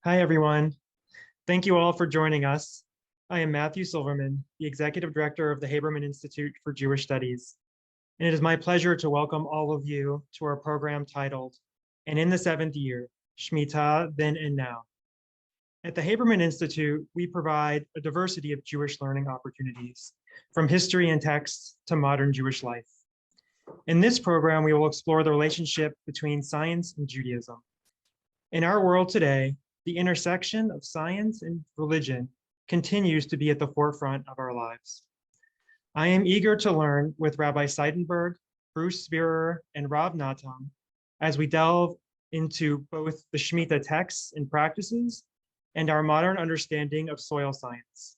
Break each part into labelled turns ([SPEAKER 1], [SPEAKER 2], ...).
[SPEAKER 1] Hi, everyone. Thank you all for joining us. I am Matthew Silverman, the Executive Director of the Haberman Institute for Jewish Studies, and it is my pleasure to welcome all of you to our program titled, And in the Seventh Year, Shemitah, Then and Now. At the Haberman Institute, we provide a diversity of Jewish learning opportunities, from history and texts to modern Jewish life. In this program, we will explore the relationship between science and Judaism. In our world today, the intersection of science and religion continues to be at the forefront of our lives. I am eager to learn with Rabbi Seidenberg, Bruce Spearer, and Rob Natan as we delve into both the Shemitah texts and practices and our modern understanding of soil science.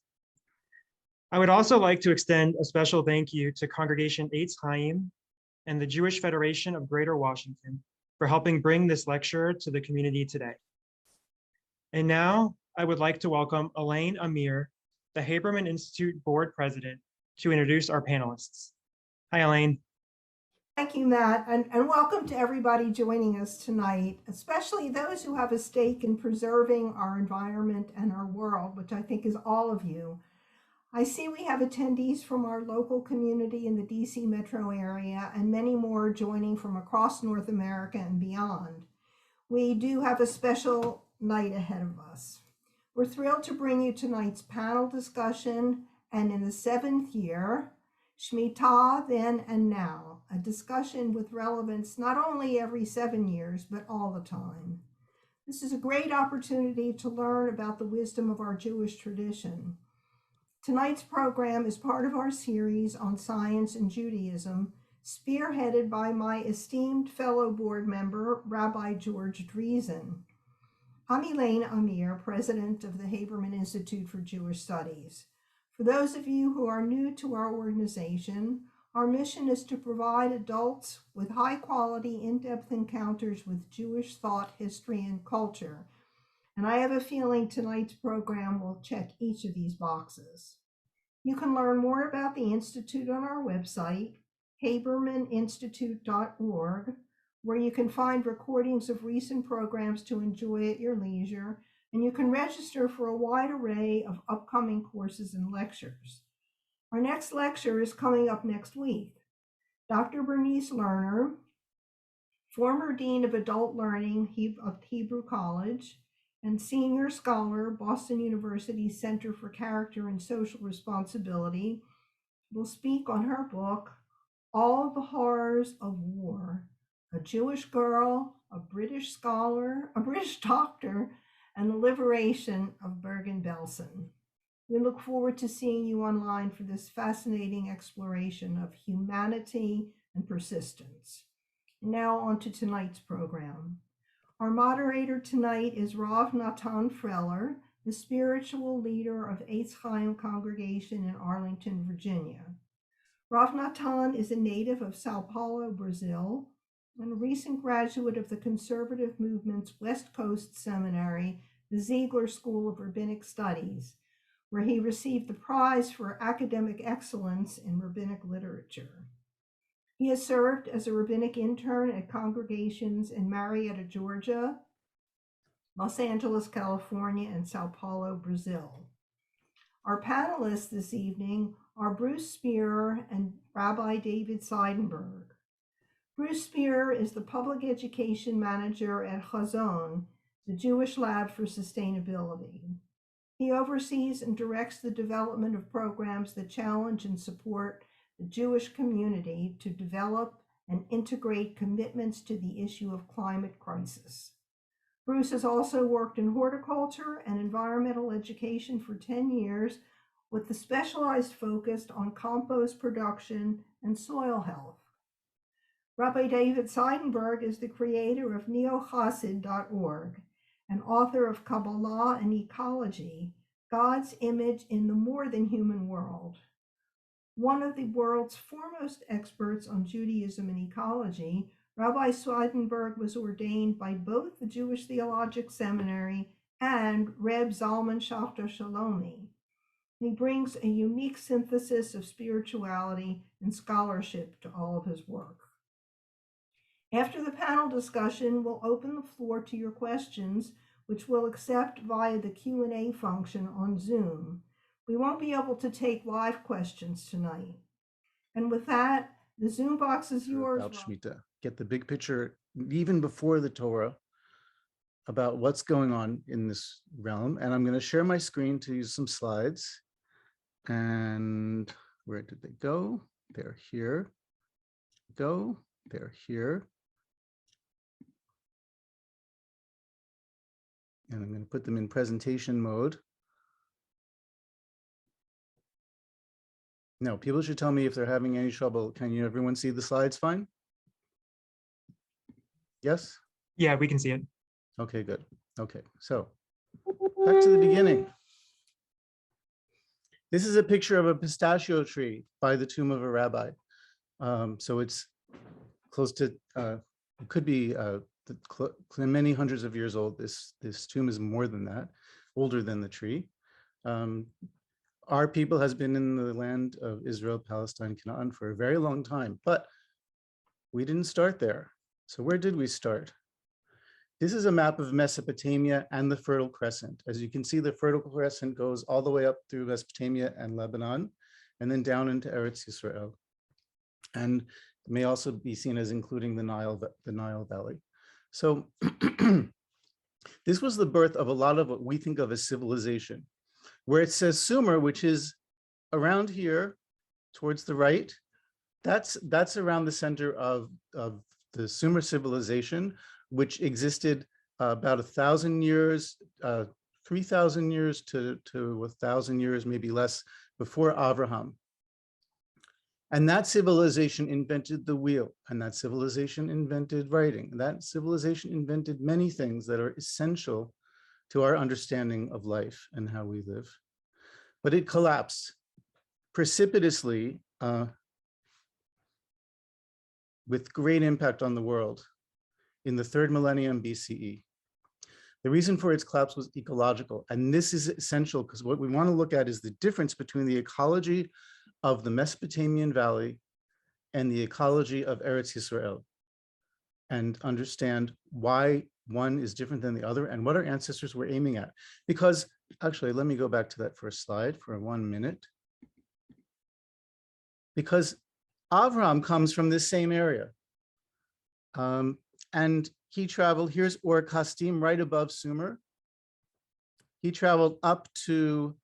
[SPEAKER 1] I would also like to extend a special thank you to Congregation Eitz Chaim and the Jewish Federation of Greater Washington for helping bring this lecture to the community today. And now I would like to welcome Elaine Amir, the Haberman Institute Board President, to introduce our panelists. Hi, Elaine.
[SPEAKER 2] Thank you, Matt, and welcome to everybody joining us tonight, especially those who have a stake in preserving our environment and our world, which I think is all of you. I see we have attendees from our local community in the DC metro area and many more joining from across North America and beyond. We do have a special night ahead of us. We're thrilled to bring you tonight's panel discussion, and in the seventh year, Shemitah, Then and Now, a discussion with relevance not only every 7 years, but all the time. This is a great opportunity to learn about the wisdom of our Jewish tradition. Tonight's program is part of our series on science and Judaism, spearheaded by my esteemed fellow board member, Rabbi George Driesen. I'm Elaine Amir, president of the Haberman Institute for Jewish Studies. For those of you who are new to our organization, our mission is to provide adults with high-quality, in-depth encounters with Jewish thought, history, and culture. And I have a feeling tonight's program will check each of these boxes. You can learn more about the Institute on our website, habermaninstitute.org, where you can find recordings of recent programs to enjoy at your leisure, and you can register for a wide array of upcoming courses and lectures. Our next lecture is coming up next week. Dr. Bernice Lerner, former Dean of Adult Learning of Hebrew College and Senior Scholar, Boston University Center for Character and Social Responsibility, will speak on her book, All the Horrors of War, a Jewish Girl, a British Scholar, a British Doctor, and the Liberation of Bergen-Belsen. We look forward to seeing you online for this fascinating exploration of humanity and persistence. And now on to tonight's program. Our moderator tonight is Rav Natan Freller, the spiritual leader of Eitz Chaim congregation in Arlington, Virginia. Rav Natan is a native of Sao Paulo, Brazil, and a recent graduate of the conservative movement's West Coast Seminary, the Ziegler School of Rabbinic Studies, where he received the prize for academic excellence in rabbinic literature. He has served as a rabbinic intern at congregations in Marietta, Georgia, Los Angeles, California, and Sao Paulo, Brazil. Our panelists this evening are Bruce Spearer and Rabbi David Seidenberg. Bruce Spearer is the public education manager at Chazon, the Jewish Lab for Sustainability. He oversees and directs the development of programs that challenge and support the Jewish community to develop and integrate commitments to the issue of climate crisis. Bruce has also worked in horticulture and environmental education for 10 years with the specialized focus on compost production and soil health. Rabbi David Seidenberg is the creator of neochassid.org and author of Kabbalah and Ecology, God's Image in the More Than Human World. One of the world's foremost experts on Judaism and ecology, Rabbi Seidenberg was ordained by both the Jewish Theological Seminary and Reb Zalman Schachter Shalomi. He brings a unique synthesis of spirituality and scholarship to all of his work. After the panel discussion, we'll open the floor to your questions, which we'll accept via the Q&A function on Zoom. We won't be able to take live questions tonight. And with that, the Zoom box is yours.
[SPEAKER 3] About Shemitah, get the big picture even before the Torah about what's going on in this realm. And I'm going to share my screen to use some slides. And where did they go? They're here. Go. They're here. And I'm going to put them in presentation mode. No, people should tell me if they're having any trouble. Can everyone see the slides fine? Yes?
[SPEAKER 1] Yeah, we can see it.
[SPEAKER 3] Okay, good. Okay, so back to the beginning. This is a picture of a pistachio tree by the tomb of a rabbi. So it's close to, it could be many hundreds of years old. This tomb is more than that, older than the tree. Our people has been in the land of Israel, Palestine, Canaan for a very long time, but we didn't start there. So where did we start? This is a map of Mesopotamia and the Fertile Crescent. As you can see, the Fertile Crescent goes all the way up through Mesopotamia and Lebanon, and then down into Eretz Yisrael. And may also be seen as including the Nile Valley. So this was the birth of a lot of what we think of as civilization, where it says Sumer, which is around here towards the right. That's around the center of the Sumer civilization, which existed about 1,000 years, 3,000 years to 1,000 years, maybe less, before Abraham. And that civilization invented the wheel, and that civilization invented writing. And that civilization invented many things that are essential to our understanding of life and how we live. But it collapsed precipitously with great impact on the world in the third millennium BCE. The reason for its collapse was ecological. And this is essential because what we want to look at is the difference between the ecology of the Mesopotamian Valley and the ecology of Eretz Yisrael, and understand why one is different than the other and what our ancestors were aiming at. Because actually, let me go back to that first slide for 1 minute. Because Avraham comes from this same area. And he traveled, here's Ur Kasdim right above Sumer. He traveled up to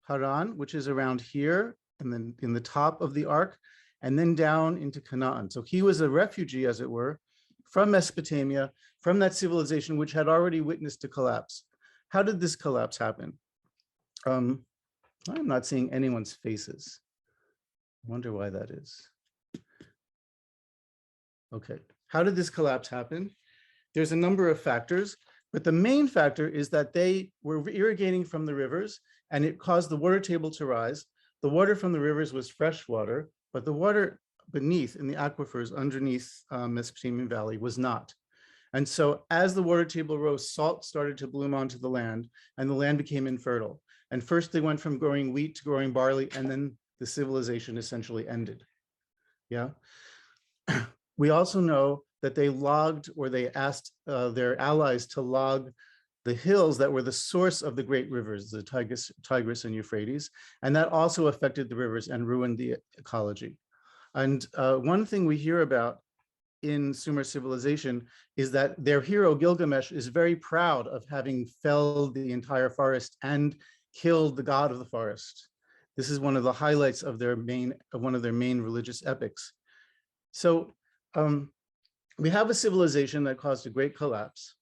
[SPEAKER 3] Haran, which is around here, and then in the top of the arc, and then down into Canaan. So he was a refugee, as it were, from Mesopotamia, from that civilization which had already witnessed a collapse. How did this collapse happen? I'm not seeing anyone's faces. I wonder why that is. Okay, how did this collapse happen? There's a number of factors, but the main factor is that they were irrigating from the rivers, and it caused the water table to rise. The water from the rivers was fresh water, but the water beneath in the aquifers underneath Mesopotamian Valley was not. And so as the water table rose, salt started to bloom onto the land, and the land became infertile. And first they went from growing wheat to growing barley, and then the civilization essentially ended. Yeah. We also know that they logged, or they asked their allies to log the hills that were the source of the great rivers, the Tigris and Euphrates, and that also affected the rivers and ruined the ecology. And one thing we hear about in Sumer civilization is that their hero Gilgamesh is very proud of having felled the entire forest and killed the god of the forest. This is one of the highlights of one of their main religious epics. So we have a civilization that caused a great collapse.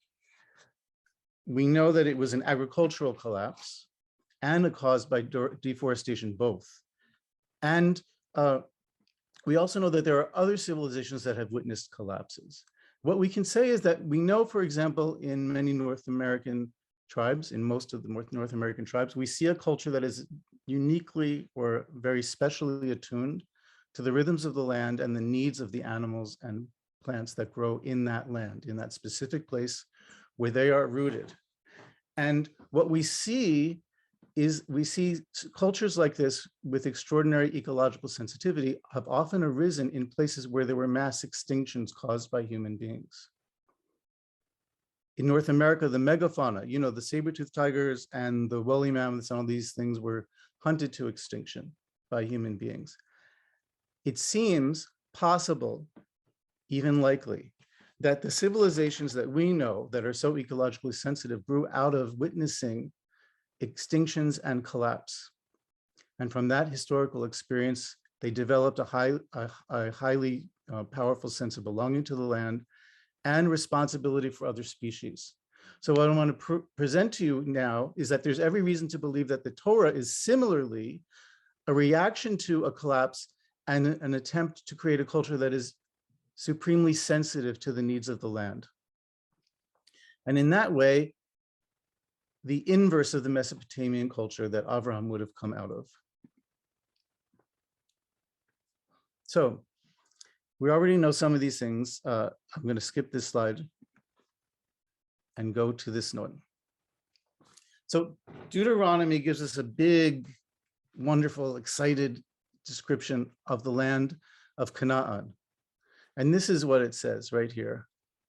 [SPEAKER 3] We know that it was an agricultural collapse and caused by deforestation, both. And we also know that there are other civilizations that have witnessed collapses. What we can say is that we know, for example, in many North American tribes, in most of the North American tribes, we see a culture that is uniquely or very specially attuned to the rhythms of the land and the needs of the animals and plants that grow in that land, in that specific place where they are rooted. And what we see is cultures like this with extraordinary ecological sensitivity have often arisen in places where there were mass extinctions caused by human beings. In North America, the megafauna, the saber-toothed tigers and the woolly mammoths and all these things were hunted to extinction by human beings. It seems possible, even likely, that the civilizations that we know that are so ecologically sensitive grew out of witnessing extinctions and collapse. And from that historical experience, they developed a highly powerful sense of belonging to the land and responsibility for other species. So what I want to present to you now is that there's every reason to believe that the Torah is similarly a reaction to a collapse and an attempt to create a culture that is supremely sensitive to the needs of the land. And in that way, the inverse of the Mesopotamian culture that Avraham would have come out of. So we already know some of these things. I'm going to skip this slide and go to this one. So Deuteronomy gives us a big, wonderful, excited description of the land of Canaan. And this is what it says right here.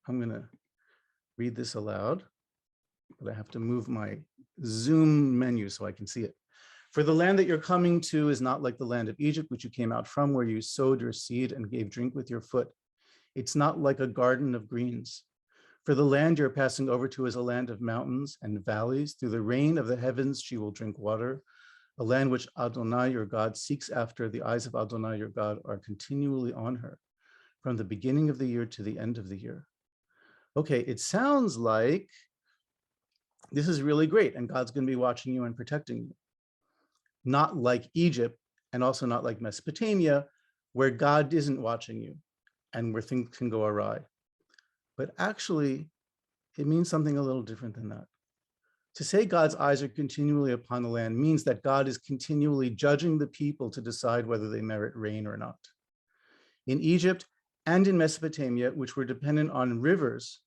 [SPEAKER 3] I'm going to read this aloud, but I have to move my Zoom menu so I can see it. For the land that you're coming to is not like the land of Egypt, which you came out from, where you sowed your seed and gave drink with your foot. It's not like a garden of greens. For the land you're passing over to is a land of mountains and valleys. Through the rain of the heavens, she will drink water. A land which Adonai, your God, seeks after. The eyes of Adonai, your God, are continually on her, from the beginning of the year to the end of the year. Okay, it sounds like this is really great, and God's going to be watching you and protecting you. Not like Egypt, and also not like Mesopotamia, where God isn't watching you and where things can go awry. But actually, it means something a little different than that. To say God's eyes are continually upon the land means that God is continually judging the people to decide whether they merit rain or not. In Egypt and in Mesopotamia, which were dependent on rivers,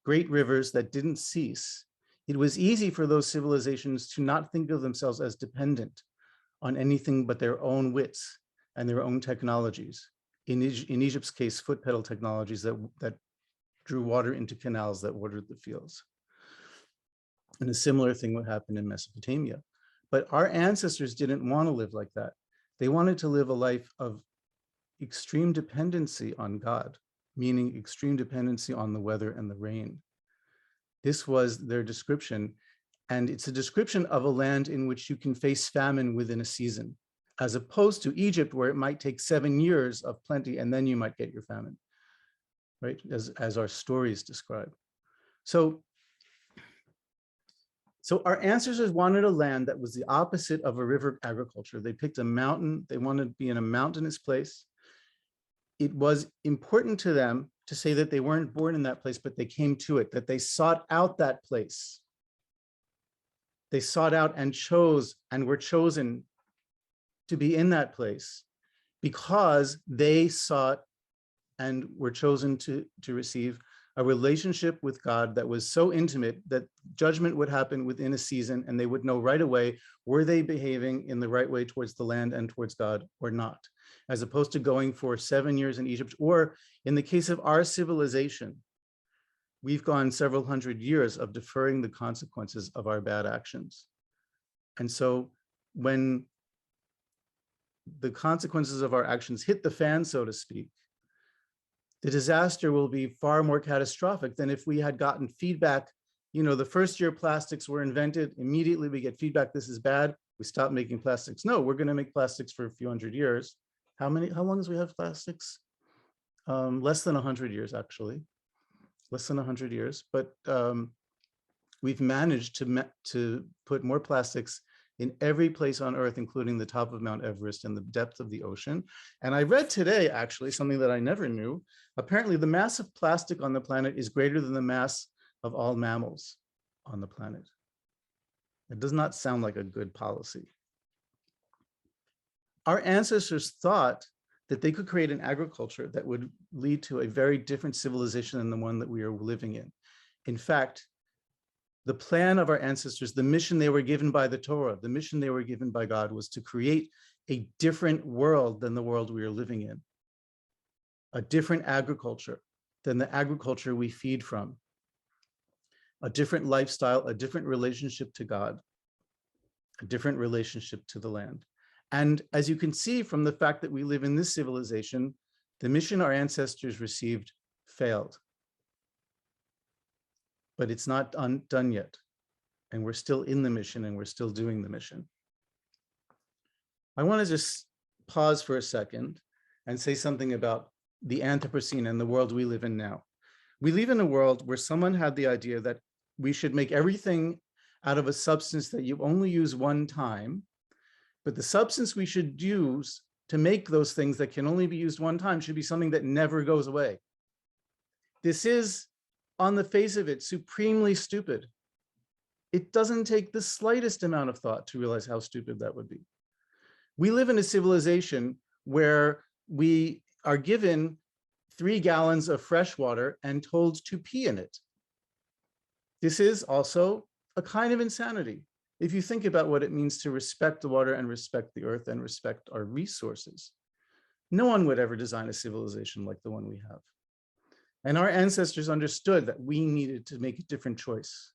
[SPEAKER 3] great rivers that didn't cease, it was easy for those civilizations to not think of themselves as dependent on anything but their own wits and their own technologies. In Egypt's case, foot pedal technologies that drew water into canals that watered the fields. And a similar thing would happen in Mesopotamia. But our ancestors didn't want to live like that. They wanted to live a life of extreme dependency on God, meaning extreme dependency on the weather and the rain. This was their description. And it's a description of a land in which you can face famine within a season, as opposed to Egypt, where it might take 7 years of plenty and then you might get your famine, right? As our stories describe. So our ancestors wanted a land that was the opposite of a river agriculture. They picked a mountain. They wanted to be in a mountainous place. It was important to them to say that they weren't born in that place, but they came to it, that they sought out that place. They sought out and chose and were chosen to be in that place because they sought and were chosen to receive a relationship with God that was so intimate that judgment would happen within a season, and they would know right away, were they behaving in the right way towards the land and towards God or not, as opposed to going for 7 years in Egypt, or in the case of our civilization, we've gone several hundred years of deferring the consequences of our bad actions. And so when the consequences of our actions hit the fan, so to speak, the disaster will be far more catastrophic than if we had gotten feedback. The first year plastics were invented, immediately we get feedback, this is bad, we stop making plastics. No, we're going to make plastics for a few hundred years. How long has we have plastics? Less than 100 years, actually. Less than 100 years, but we've managed to put more plastics in every place on Earth, including the top of Mount Everest and the depth of the ocean. And I read today, actually, something that I never knew. Apparently, the mass of plastic on the planet is greater than the mass of all mammals on the planet. It does not sound like a good policy. Our ancestors thought that they could create an agriculture that would lead to a very different civilization than the one that we are living in. In fact, the plan of our ancestors, the mission they were given by the Torah, the mission they were given by God, was to create a different world than the world we are living in, a different agriculture than the agriculture we feed from. a different lifestyle, a different relationship to God, a different relationship to the land. And as you can see from the fact that we live in this civilization, the mission our ancestors received failed. But it's not done yet. And we're still in the mission and we're still doing the mission. I want to just pause for a second and say something about the Anthropocene and the world we live in now. We live in a world where someone had the idea that we should make everything out of a substance that you only use one time, but the substance we should use to make those things that can only be used one time should be something that never goes away. This is, on the face of it, supremely stupid. It doesn't take the slightest amount of thought to realize how stupid that would be. We live in a civilization where we are given 3 gallons of fresh water and told to pee in it. This is also a kind of insanity. If you think about what it means to respect the water and respect the earth and respect our resources, no one would ever design a civilization like the one we have. And our ancestors understood that we needed to make a different choice.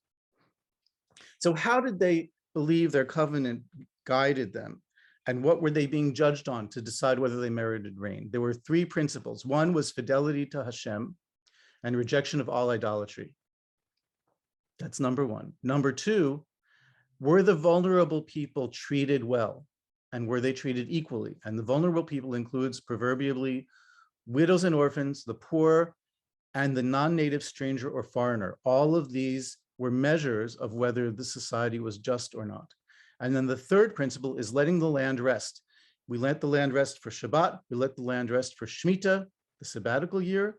[SPEAKER 3] So how did they believe their covenant guided them? And what were they being judged on to decide whether they merited rain? There were 3 principles. One was fidelity to Hashem and rejection of all idolatry. That's number 1. Number 2, were the vulnerable people treated well? And were they treated equally? And the vulnerable people includes proverbially widows and orphans, the poor, and the non-native stranger or foreigner. All of these were measures of whether the society was just or not. And then the 3rd principle is letting the land rest. We let the land rest for Shabbat, we let the land rest for Shemitah, the sabbatical year,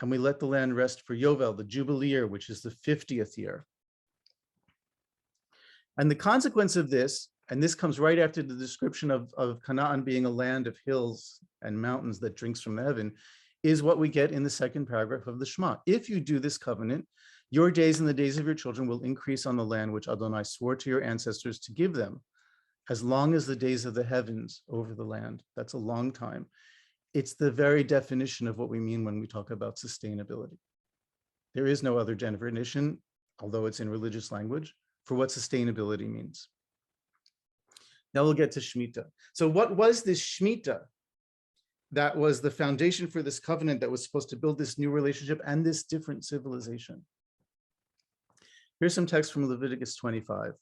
[SPEAKER 3] and we let the land rest for Yovel, the Jubilee year, which is the 50th year. And the consequence of this, and this comes right after the description of Canaan being a land of hills and mountains that drinks from heaven, is what we get in the 2nd paragraph of the Shema. If you do this covenant, your days and the days of your children will increase on the land which Adonai swore to your ancestors to give them, as long as the days of the heavens over the land. That's a long time. It's the very definition of what we mean when we talk about sustainability. There is no other definition, although it's in religious language, for what sustainability means. Now we'll get to Shemitah. So what was this Shemitah that was the foundation for this covenant that was supposed to build this new relationship and this different civilization? Here's some text from Leviticus 25,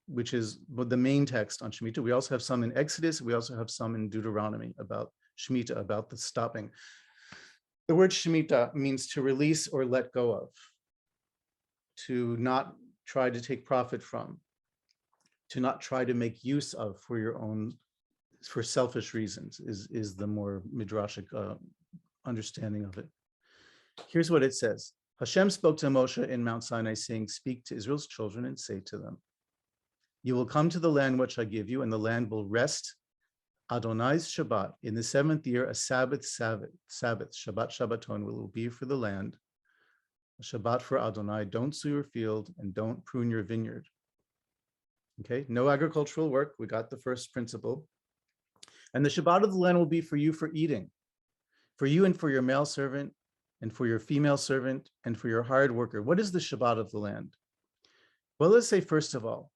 [SPEAKER 3] which is the main text on Shemitah. We also have some in Exodus. We also have some in Deuteronomy about Shemitah, about the stopping. The word Shemitah means to release or let go of, to not try to take profit from, to not try to make use of for your own, for selfish reasons, is the more midrashic understanding of it. Here's what it says. Hashem spoke to Moshe in Mount Sinai, saying, speak to Israel's children and say to them, you will come to the land which I give you, and the land will rest Adonai's Shabbat. In the 7th year, a Sabbath, Shabbat Shabbaton will be for the land, a Shabbat for Adonai. Don't sow your field and don't prune your vineyard. Okay, no agricultural work. We got the first principle. And the Shabbat of the land will be for you for eating, for you and for your male servant, and for your female servant, and for your hired worker. What is the Shabbat of the land? Well, let's say, first of all,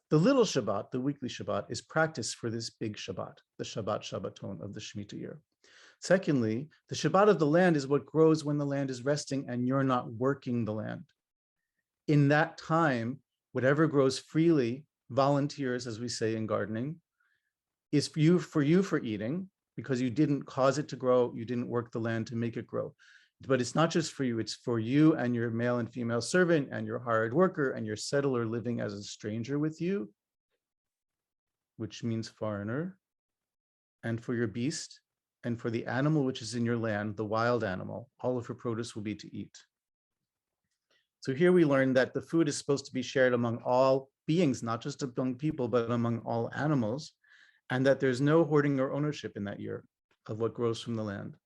[SPEAKER 3] the little Shabbat, the weekly Shabbat, is practice for this big Shabbat, the Shabbat Shabbaton of the Shemitah year. Secondly, the Shabbat of the land is what grows when the land is resting and you're not working the land. In that time, whatever grows freely, volunteers, as we say in gardening, is for you for eating, because you didn't cause it to grow, you didn't work the land to make it grow. But it's not just for you, it's for you and your male and female servant and your hired worker and your settler living as a stranger with you, which means foreigner, and for your beast, and for the animal which is in your land, the wild animal. All of her produce will be to eat. So here we learn that the food is supposed to be shared among all beings, not just among people, but among all animals, and that there's no hoarding or ownership in that year of what grows from the land.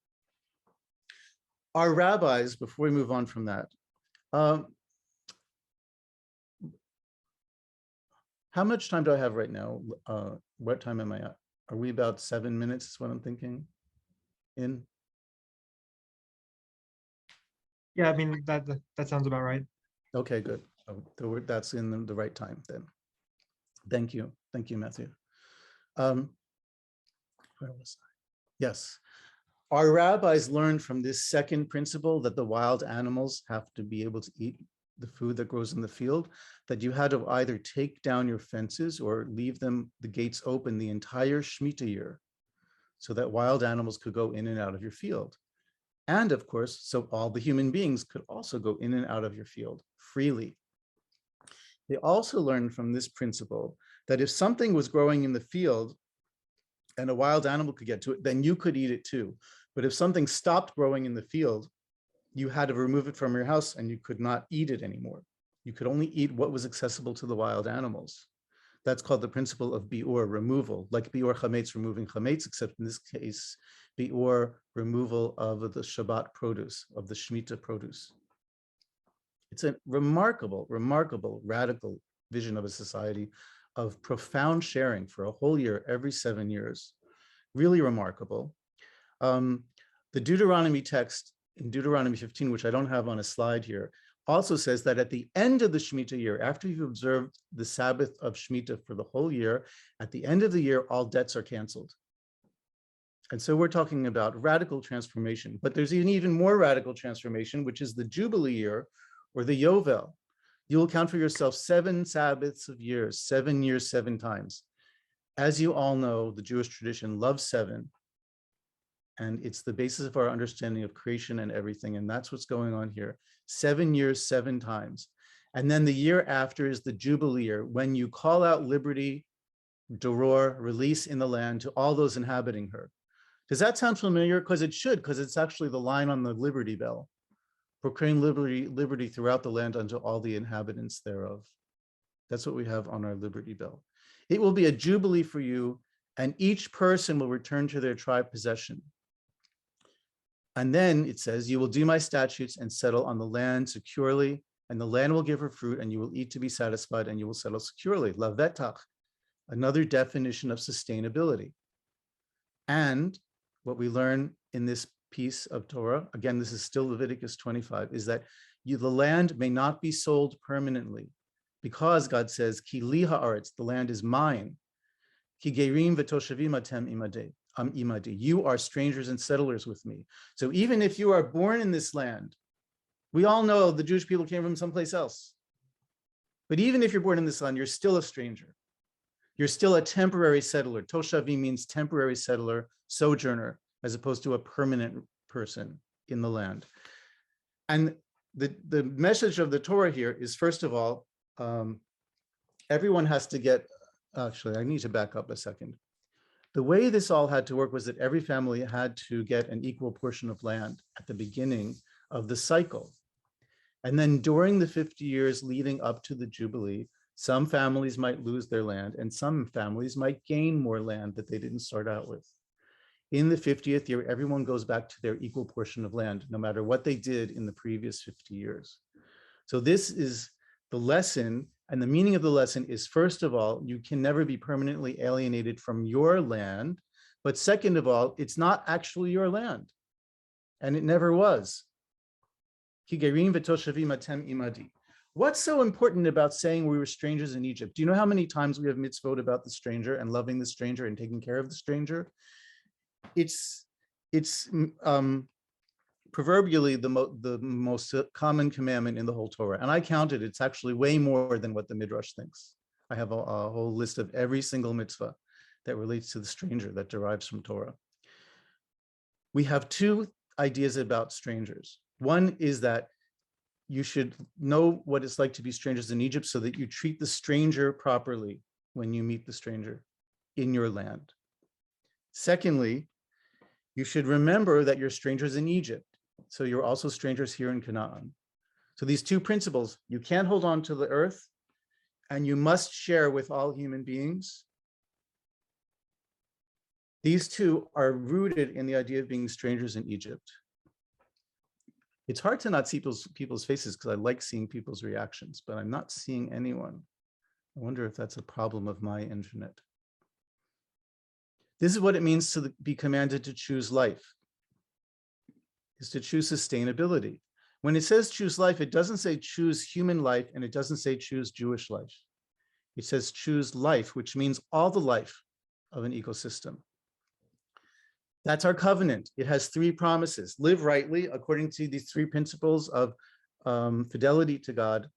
[SPEAKER 3] Our rabbis, before we move on from that, how much time do I have right now? What time am I at? Are we about 7 minutes is what I'm thinking in?
[SPEAKER 1] Yeah, I mean, that sounds about right.
[SPEAKER 3] Okay, good. Oh, that's in the right time then. Thank you. Thank you, Matthew. Where was I? Yes. Our rabbis learned from this second principle that the wild animals have to be able to eat the food that grows in the field, that you had to either take down your fences or leave the gates open the entire Shemitah year so that wild animals could go in and out of your field. And of course, so all the human beings could also go in and out of your field freely. They also learned from this principle that if something was growing in the field and a wild animal could get to it, then you could eat it too. But if something stopped growing in the field, you had to remove it from your house and you could not eat it anymore. You could only eat what was accessible to the wild animals. That's called the principle of bi'ur, removal, like bi'ur chametz, removing chametz, except in this case, bi'ur, removal of the Shabbat produce, of the Shemitah produce. It's a remarkable, remarkable, radical vision of a society of profound sharing for a whole year, every 7 years. Really remarkable. The Deuteronomy text in Deuteronomy 15, which I don't have on a slide here, also says that at the end of the Shemitah year, after you've observed the Sabbath of Shemitah for the whole year, at the end of the year, all debts are canceled. And so we're talking about radical transformation, but there's an even more radical transformation, which is the Jubilee year or the Yovel. You will count for yourself 7 Sabbaths of years, 7 years, 7 times. As you all know, the Jewish tradition loves 7. And it's the basis of our understanding of creation and everything. And that's what's going on here. 7 years, 7 times. And then the year after is the Jubilee year, when you call out liberty, doror, release in the land to all those inhabiting her. Does that sound familiar? Because it should, because it's actually the line on the Liberty Bell. Proclaim liberty, liberty throughout the land unto all the inhabitants thereof. That's what we have on our Liberty Bell. It will be a jubilee for you, and each person will return to their tribe possession. And then it says, you will do my statutes and settle on the land securely, and the land will give her fruit, and you will eat to be satisfied, and you will settle securely. Lavetach, another definition of sustainability. And what we learn in this piece of Torah, again, this is still Leviticus 25, is that the land may not be sold permanently, because God says, Ki li haaretz, the land is mine. Ki gerim v'toshavim atem imadi. You are strangers and settlers with me. So even if you are born in this land, we all know the Jewish people came from someplace else. But even if you're born in this land, you're still a stranger. You're still a temporary settler. Toshavim means temporary settler, sojourner, as opposed to a permanent person in the land. And the message of the Torah here is, first of all, everyone has to get, actually, I need to back up a second. The way this all had to work was that every family had to get an equal portion of land at the beginning of the cycle. And then during the 50 years leading up to the Jubilee, some families might lose their land and some families might gain more land that they didn't start out with. In the 50th year, everyone goes back to their equal portion of land, no matter what they did in the previous 50 years. So this is the lesson, and the meaning of the lesson is, first of all, you can never be permanently alienated from your land, but second of all, it's not actually your land, and it never was. What's so important about saying we were strangers in Egypt? Do you know how many times we have mitzvot about the stranger and loving the stranger and taking care of the stranger? It's proverbially the most common commandment in the whole Torah. And I counted, it's actually way more than what the Midrash thinks. I have a whole list of every single mitzvah that relates to the stranger that derives from Torah. We have 2 ideas about strangers. One is that you should know what it's like to be strangers in Egypt so that you treat the stranger properly when you meet the stranger in your land. Secondly, you should remember that you're strangers in Egypt, so you're also strangers here in Canaan. So these 2 principles, you can't hold on to the earth, and you must share with all human beings. These 2 are rooted in the idea of being strangers in Egypt. It's hard to not see people's faces because I like seeing people's reactions, but I'm not seeing anyone. I wonder if that's a problem of my internet. This is what it means to be commanded to choose life, is to choose sustainability. When it says choose life, it doesn't say choose human life, and it doesn't say choose Jewish life. It says choose life, which means all the life of an ecosystem. That's our covenant. It has 3 promises. Live rightly according to these 3 principles of fidelity to God,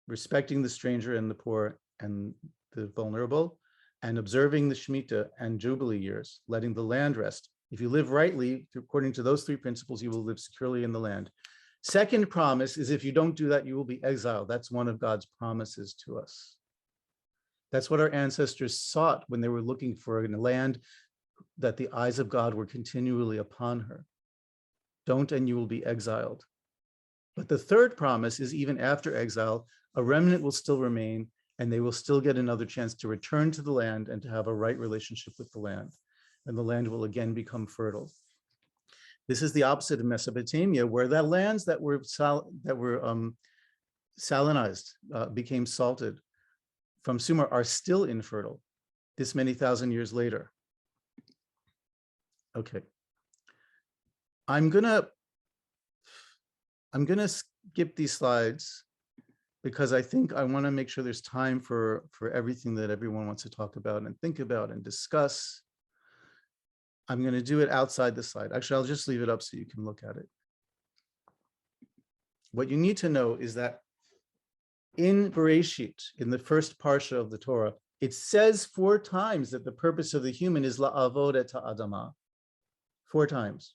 [SPEAKER 3] respecting the stranger and the poor and the vulnerable, and observing the Shemitah and Jubilee years, letting the land rest. If you live rightly, according to those 3 principles, you will live securely in the land. Second promise is if you don't do that, you will be exiled. That's one of God's promises to us. That's what our ancestors sought when they were looking for a land that the eyes of God were continually upon her. Don't, and you will be exiled. But the third promise is even after exile, a remnant will still remain, and they will still get another chance to return to the land and to have a right relationship with the land. And the land will again become fertile. This is the opposite of Mesopotamia, where the lands that were salinized, became salted from Sumer, are still infertile this many thousand years later. Okay. I'm gonna skip these slides because I think I want to make sure there's time for everything that everyone wants to talk about and think about and discuss. I'm going to do it outside the slide. Actually, I'll just leave it up so you can look at it. What you need to know is that in Bereshit, in the first parsha of the Torah, it says 4 times that the purpose of the human is la'avod et ha'adamah. 4 times.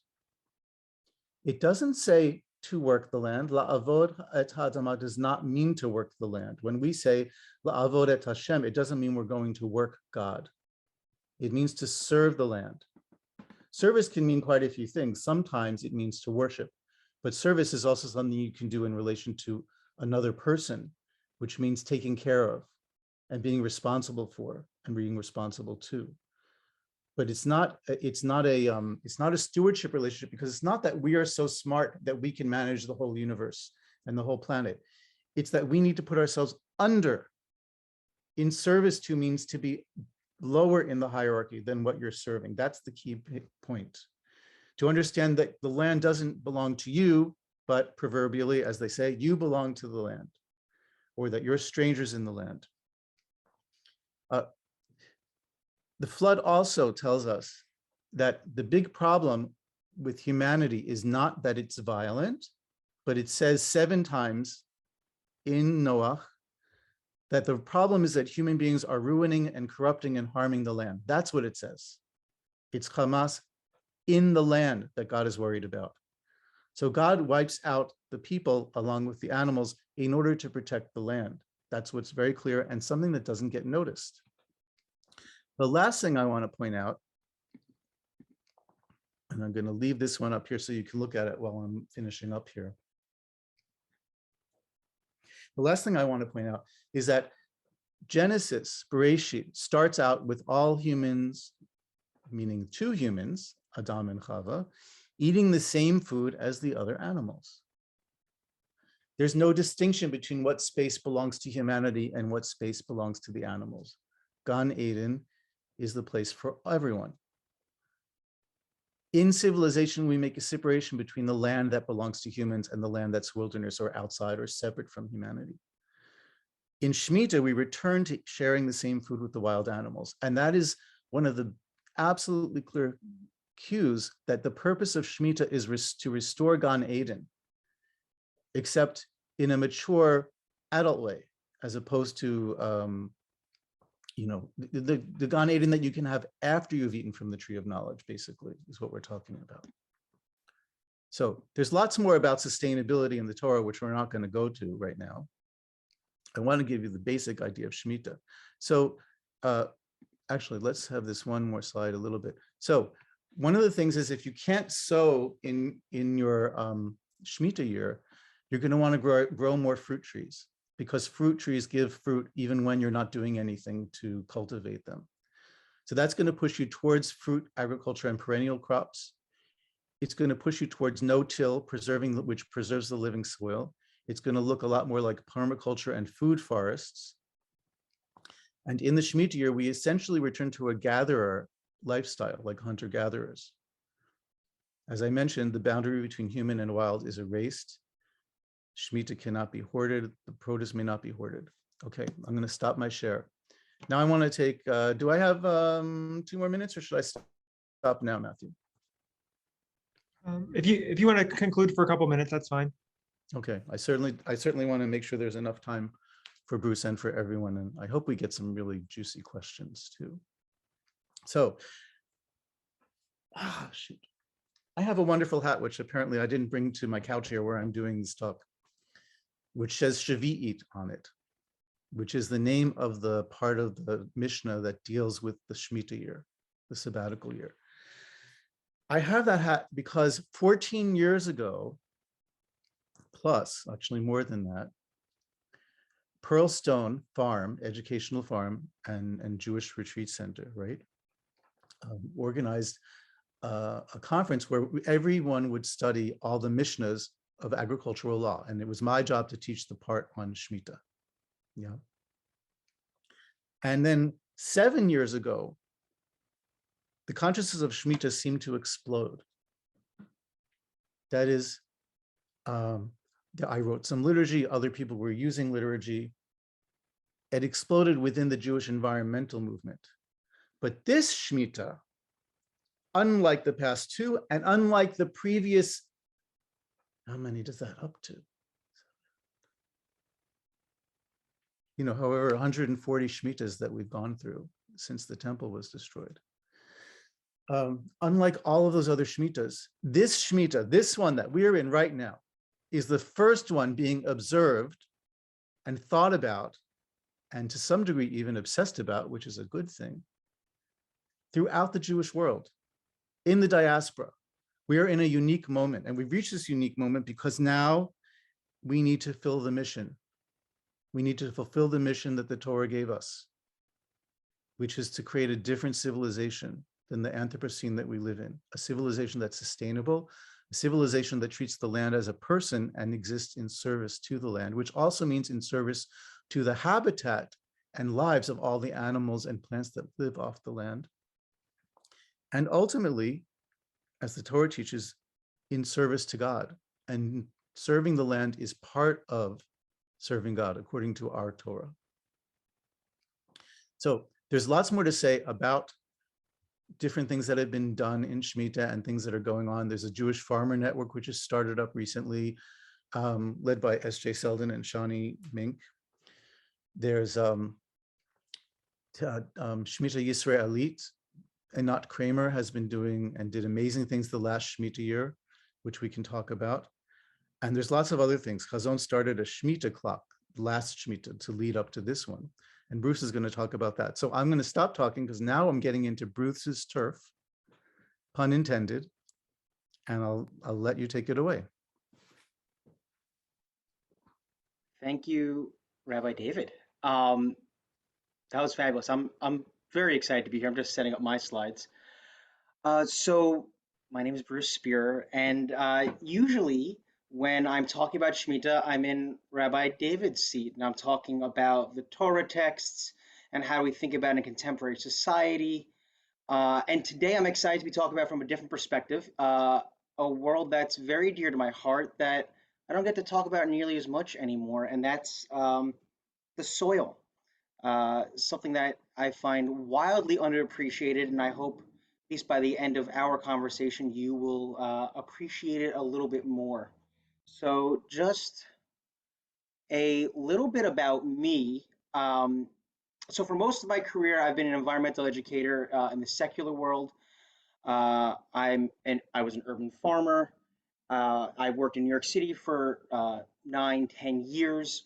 [SPEAKER 3] It doesn't say to work the land. La'avod et ha'adamah does not mean to work the land. When we say la'avod et Hashem, it doesn't mean we're going to work God. It means to serve the land. Service can mean quite a few things. Sometimes it means to worship, but service is also something you can do in relation to another person, which means taking care of and being responsible for and being responsible to. But it's not a stewardship relationship, because it's not that we are so smart that we can manage the whole universe and the whole planet. It's that we need to put ourselves under. In service to means to be lower in the hierarchy than what you're serving. That's the key point. To understand that the land doesn't belong to you, but proverbially, as they say, you belong to the land, or that you're strangers in the land. The flood also tells us that the big problem with humanity is not that it's violent, but it says 7 times in Noah that the problem is that human beings are ruining and corrupting and harming the land. That's what it says. It's Hamas in the land that God is worried about. So God wipes out the people along with the animals in order to protect the land. That's what's very clear and something that doesn't get noticed. The last thing I want to point out, and I'm going to leave this one up here so you can look at it while I'm finishing up here. The last thing I want to point out is that Genesis, Bereshit, starts out with all humans, meaning 2 humans, Adam and Chava, eating the same food as the other animals. There's no distinction between what space belongs to humanity and what space belongs to the animals. Gan Eden is the place for everyone. In civilization, we make a separation between the land that belongs to humans and the land that's wilderness or outside or separate from humanity. In Shemitah, we return to sharing the same food with the wild animals. And that is one of the absolutely clear cues that the purpose of Shemitah is to restore Gan Eden, except in a mature adult way, as opposed to the Gan Eden that you can have after you've eaten from the tree of knowledge, basically, is what we're talking about. So there's lots more about sustainability in the Torah, which we're not going to go to right now. I want to give you the basic idea of Shemitah. So actually, let's have this one more slide a little bit. So one of the things is if you can't sow in your Shemitah year, you're going to want to grow more fruit trees, because fruit trees give fruit even when you're not doing anything to cultivate them. So that's going to push you towards fruit agriculture and perennial crops. It's going to push you towards no-till, which preserves the living soil. It's going to look a lot more like permaculture and food forests. And in the Shemitah year, we essentially return to a gatherer lifestyle, like hunter-gatherers. As I mentioned, the boundary between human and wild is erased. Shemitah cannot be hoarded. The produce may not be hoarded. Okay, I'm going to stop my share. Now I want to take, do I have 2 more minutes or should I stop now, Matthew?
[SPEAKER 1] If you want to conclude for a couple minutes, that's fine.
[SPEAKER 3] Okay, I certainly want to make sure there's enough time for Bruce and for everyone, and I hope we get some really juicy questions too. So, shoot. I have a wonderful hat, which apparently I didn't bring to my couch here where I'm doing this talk, which says Shavuot on it, which is the name of the part of the Mishnah that deals with the Shemitah year, the sabbatical year. I have that hat because 14 years ago, plus actually more than that, Pearlstone Farm, Educational Farm and Jewish Retreat Center, right, organized a conference where everyone would study all the Mishnahs of agricultural law. And it was my job to teach the part on Shemitah. Yeah. And then 7 years ago, the consciousness of Shemitah seemed to explode. That is, I wrote some liturgy, other people were using liturgy. It exploded within the Jewish environmental movement. But this Shemitah, unlike the past two, and unlike the previous, how many does that up to? However, 140 Shemitahs that we've gone through since the temple was destroyed. Unlike all of those other Shemitahs, this Shemitah, this one that we're in right now, is the first one being observed and thought about, and to some degree even obsessed about, which is a good thing, throughout the Jewish world, in the diaspora. We are in a unique moment, and we've reached this unique moment because now we need to fill the mission. We need to fulfill the mission that the Torah gave us, which is to create a different civilization than the Anthropocene that we live in, a civilization that's sustainable, a civilization that treats the land as a person and exists in service to the land, which also means in service to the habitat and lives of all the animals and plants that live off the land. And ultimately, as the Torah teaches, in service to God. And serving the land is part of serving God, according to our Torah. So there's lots more to say about different things that have been done in Shemitah and things that are going on. There's a Jewish farmer network, which has started up recently, led by S.J. Selden and Shani Mink. There's Shemitah Yisraelit, Einat Kramer has been doing and did amazing things the last Shemitah year, which we can talk about. And there's lots of other things. Chazon started a Shemitah clock last Shemitah to lead up to this one. And Bruce is going to talk about that. So I'm going to stop talking because now I'm getting into Bruce's turf, pun intended, and I'll let you take it away.
[SPEAKER 4] Thank you, Rabbi David. That was fabulous. I'm very excited to be here. I'm just setting up my slides. So my name is Bruce Spear, and usually when I'm talking about Shemitah, I'm in Rabbi David's seat, and I'm talking about the Torah texts and how we think about it in contemporary society. And today I'm excited to be talking about from a different perspective, a world that's very dear to my heart that I don't get to talk about nearly as much anymore, and that's the soil. Something that I find wildly underappreciated, and I hope, at least by the end of our conversation, you will appreciate it a little bit more. So just a little bit about me. So for most of my career, I've been an environmental educator in the secular world. I was an urban farmer. I worked in New York City for 9-10 years.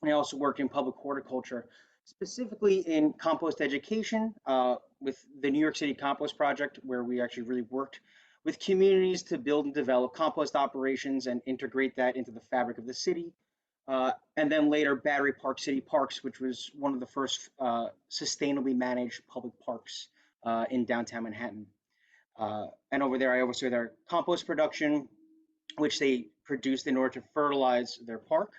[SPEAKER 4] And I also worked in public horticulture, specifically in compost education with the New York City Compost Project, where we actually really worked with communities to build and develop compost operations and integrate that into the fabric of the city. And then later Battery Park City Parks, which was one of the first sustainably managed public parks in downtown Manhattan. And over there, I oversaw their compost production, which they produced in order to fertilize their park.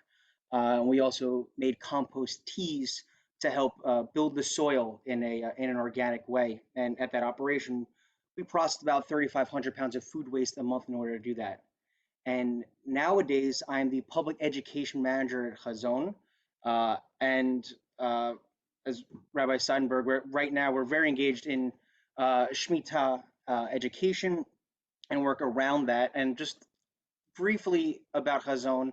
[SPEAKER 4] We also made compost teas to help build the soil in an organic way. And at that operation, we processed about 3,500 pounds of food waste a month in order to do that. And nowadays, I'm the public education manager at Chazon. And as Rabbi Seidenberg, right now we're very engaged in Shemitah education and work around that. And just briefly about Chazon.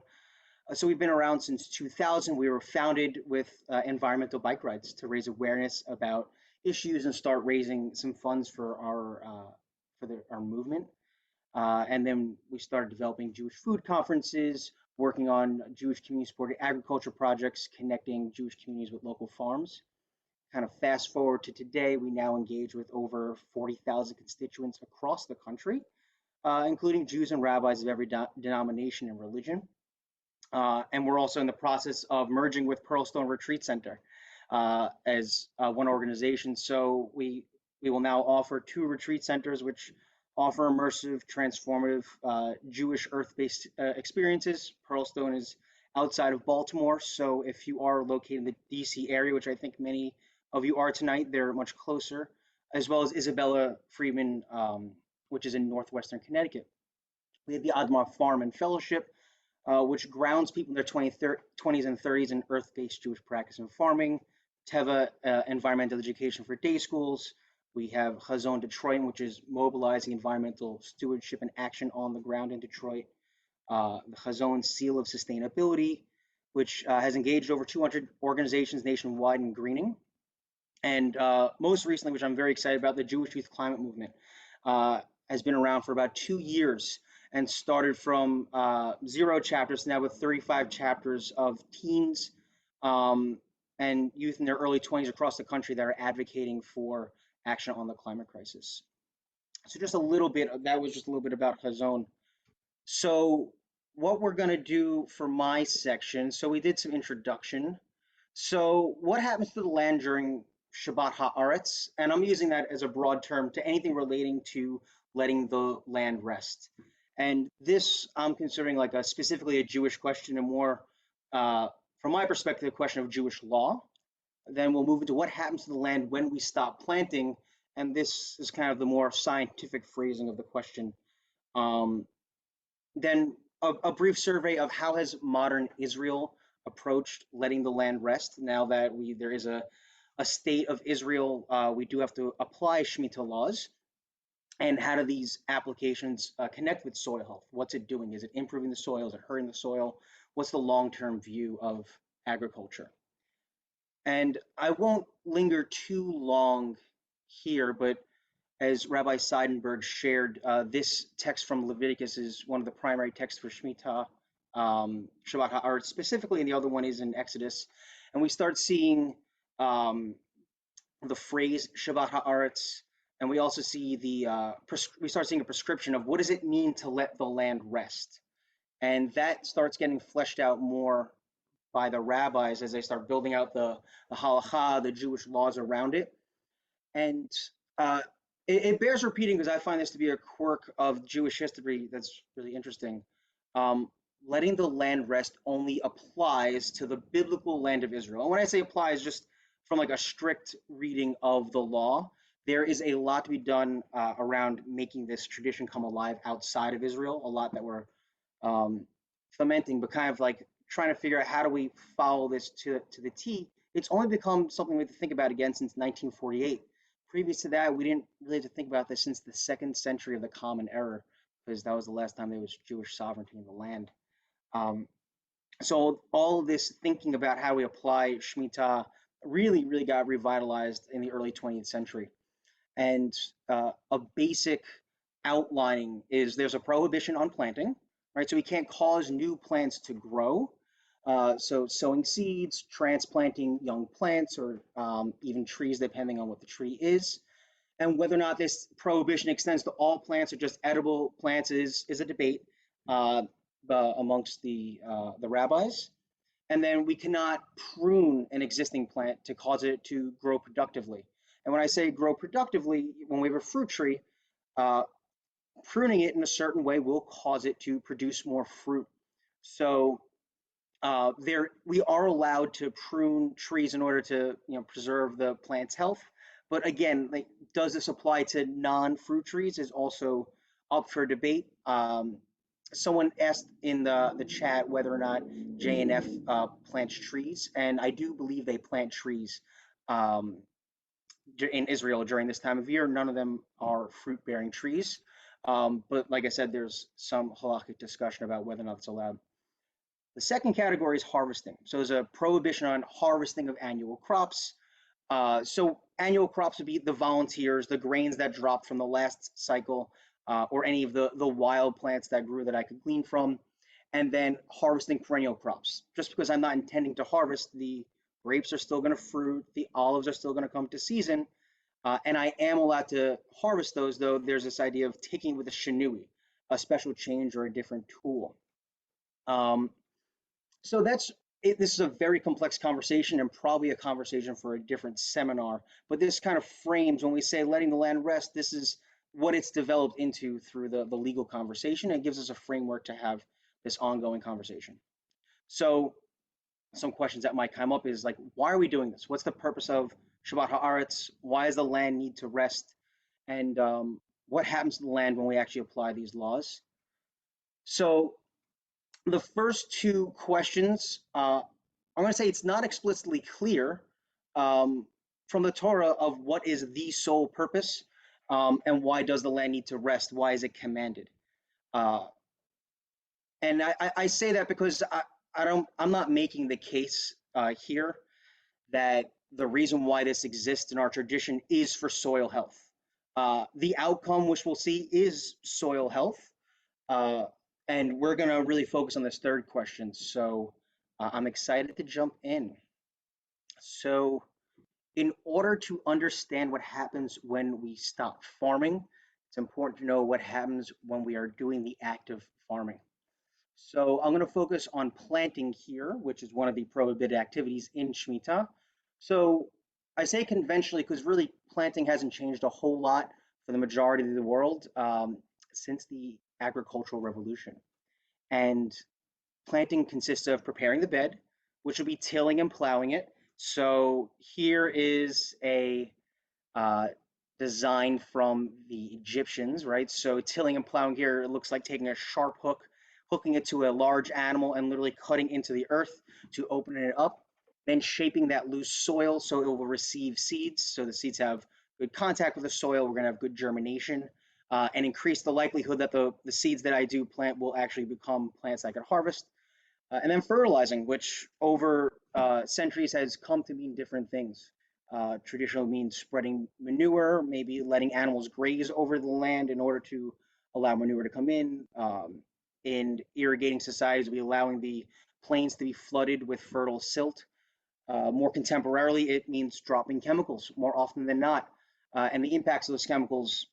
[SPEAKER 4] So we've been around since 2000. We were founded with environmental bike rides to raise awareness about issues and start raising some funds for our movement. And then we started developing Jewish food conferences, working on Jewish community-supported agriculture projects, connecting Jewish communities with local farms. Kind of fast forward to today, we now engage with over 40,000 constituents across the country, including Jews and rabbis of every denomination and religion. And we're also in the process of merging with Pearlstone Retreat Center as one organization. So we will now offer 2 retreat centers, which offer immersive, transformative Jewish earth-based experiences. Pearlstone is outside of Baltimore, so if you are located in the DC area, which I think many of you are tonight, they're much closer, as well as Isabella Freeman, which is in northwestern Connecticut. We have the Admar Farm and Fellowship, which grounds people in their 20s and 30s in earth-based Jewish practice and farming. Teva, environmental education for day schools. We have Chazon Detroit, which is mobilizing environmental stewardship and action on the ground in Detroit. The Chazon Seal of Sustainability, which has engaged over 200 organizations nationwide in greening. And most recently, which I'm very excited about, the Jewish Youth Climate Movement has been around for about 2 years and started from 0 chapters now with 35 chapters of teens and youth in their early 20s across the country that are advocating for action on the climate crisis. So just a little bit, that was just a little bit about Chazon. So what we're gonna do for my section, so we did some introduction. So what happens to the land during Shabbat Haaretz? And I'm using that as a broad term to anything relating to letting the land rest. And this I'm considering like specifically a Jewish question and more, from my perspective, a question of Jewish law. Then we'll move into what happens to the land when we stop planting. And this is kind of the more scientific phrasing of the question. Then a brief survey of how has modern Israel approached letting the land rest now that there is a state of Israel. We do have to apply Shemitah laws. And how do these applications connect with soil health? What's it doing? Is it improving the soil? Is it hurting the soil? What's the long-term view of agriculture? And I won't linger too long here, but as Rabbi Seidenberg shared, this text from Leviticus is one of the primary texts for Shemitah, Shabbat Haaretz specifically, and the other one is in Exodus. And we start seeing the phrase Shabbat Haaretz, and we also see we start seeing a prescription of what does it mean to let the land rest. And that starts getting fleshed out more by the rabbis as they start building out the halakha, the Jewish laws around it. And it bears repeating because I find this to be a quirk of Jewish history that's really interesting. Letting the land rest only applies to the biblical land of Israel. And when I say applies, just from like a strict reading of the law, there is a lot to be done around making this tradition come alive outside of Israel, a lot that we're fomenting, but kind of like trying to figure out how do we follow this to the T. It's only become something we have to think about again since 1948. Previous to that, we didn't really have to think about this since the 2nd century of the Common Era, because that was the last time there was Jewish sovereignty in the land. So all of this thinking about how we apply Shemitah really got revitalized in the early 20th century. And a basic outlining is there's a prohibition on planting, right? So we can't cause new plants to grow. So sowing seeds, transplanting young plants, or even trees, depending on what the tree is. And whether or not this prohibition extends to all plants or just edible plants is a debate amongst the rabbis. And then we cannot prune an existing plant to cause it to grow productively. And when I say grow productively, when we have a fruit tree, pruning it in a certain way will cause it to produce more fruit. So we are allowed to prune trees in order to preserve the plant's health. But again, like, does this apply to non-fruit trees is also up for debate. someone asked in the chat whether or not JNF plants trees, and I do believe they plant trees um, in Israel during this time of year. None of them are fruit-bearing trees, but like I said, there's some halakhic discussion about whether or not it's allowed. The second category is harvesting. So there's a prohibition on harvesting of annual crops. So annual crops would be the volunteers, the grains that dropped from the last cycle, or any of the wild plants that grew that I could glean from, and then harvesting perennial crops. Just because I'm not intending to harvest, the grapes are still going to fruit, the olives are still going to come to season, and I am allowed to harvest those, though there's this idea of taking with a shinui, a special change or a different tool. So that's it. This is a very complex conversation and probably a conversation for a different seminar. But this kind of frames when we say letting the land rest, this is what it's developed into through the legal conversation. It gives us a framework to have this ongoing conversation. So some questions that might come up is like, why are we doing this? What's the purpose of Shabbat Haaretz? Why does the land need to rest? And what happens to the land when we actually apply these laws? So the first two questions, I'm going to say it's not explicitly clear from the Torah of what is the sole purpose and why does the land need to rest? Why is it commanded? And I say that because I'm not making the case here that the reason why this exists in our tradition is for soil health. The outcome, which we'll see, is soil health. And we're going to really focus on this third question. So I'm excited to jump in. So in order to understand what happens when we stop farming, it's important to know what happens when we are doing the act of farming. So I'm going to focus on planting here, which is one of the prohibited activities in Shemitah. So I say conventionally because really planting hasn't changed a whole lot for the majority of the world since the agricultural revolution. And planting consists of preparing the bed, which will be tilling and plowing it. So here is a design from the Egyptians, right? So tilling and plowing here, it looks like taking a sharp hook, hooking it to a large animal and literally cutting into the earth to open it up, then shaping that loose soil so it will receive seeds. So the seeds have good contact with the soil. We're going to have good germination and increase the likelihood that the seeds that I do plant will actually become plants I can harvest. And then fertilizing, which over centuries has come to mean different things. Traditionally means spreading manure, maybe letting animals graze over the land in order to allow manure to come in. In irrigating societies, we allowing the plains to be flooded with fertile silt. More contemporarily, it means dropping chemicals more often than not. And the impacts of those chemicals,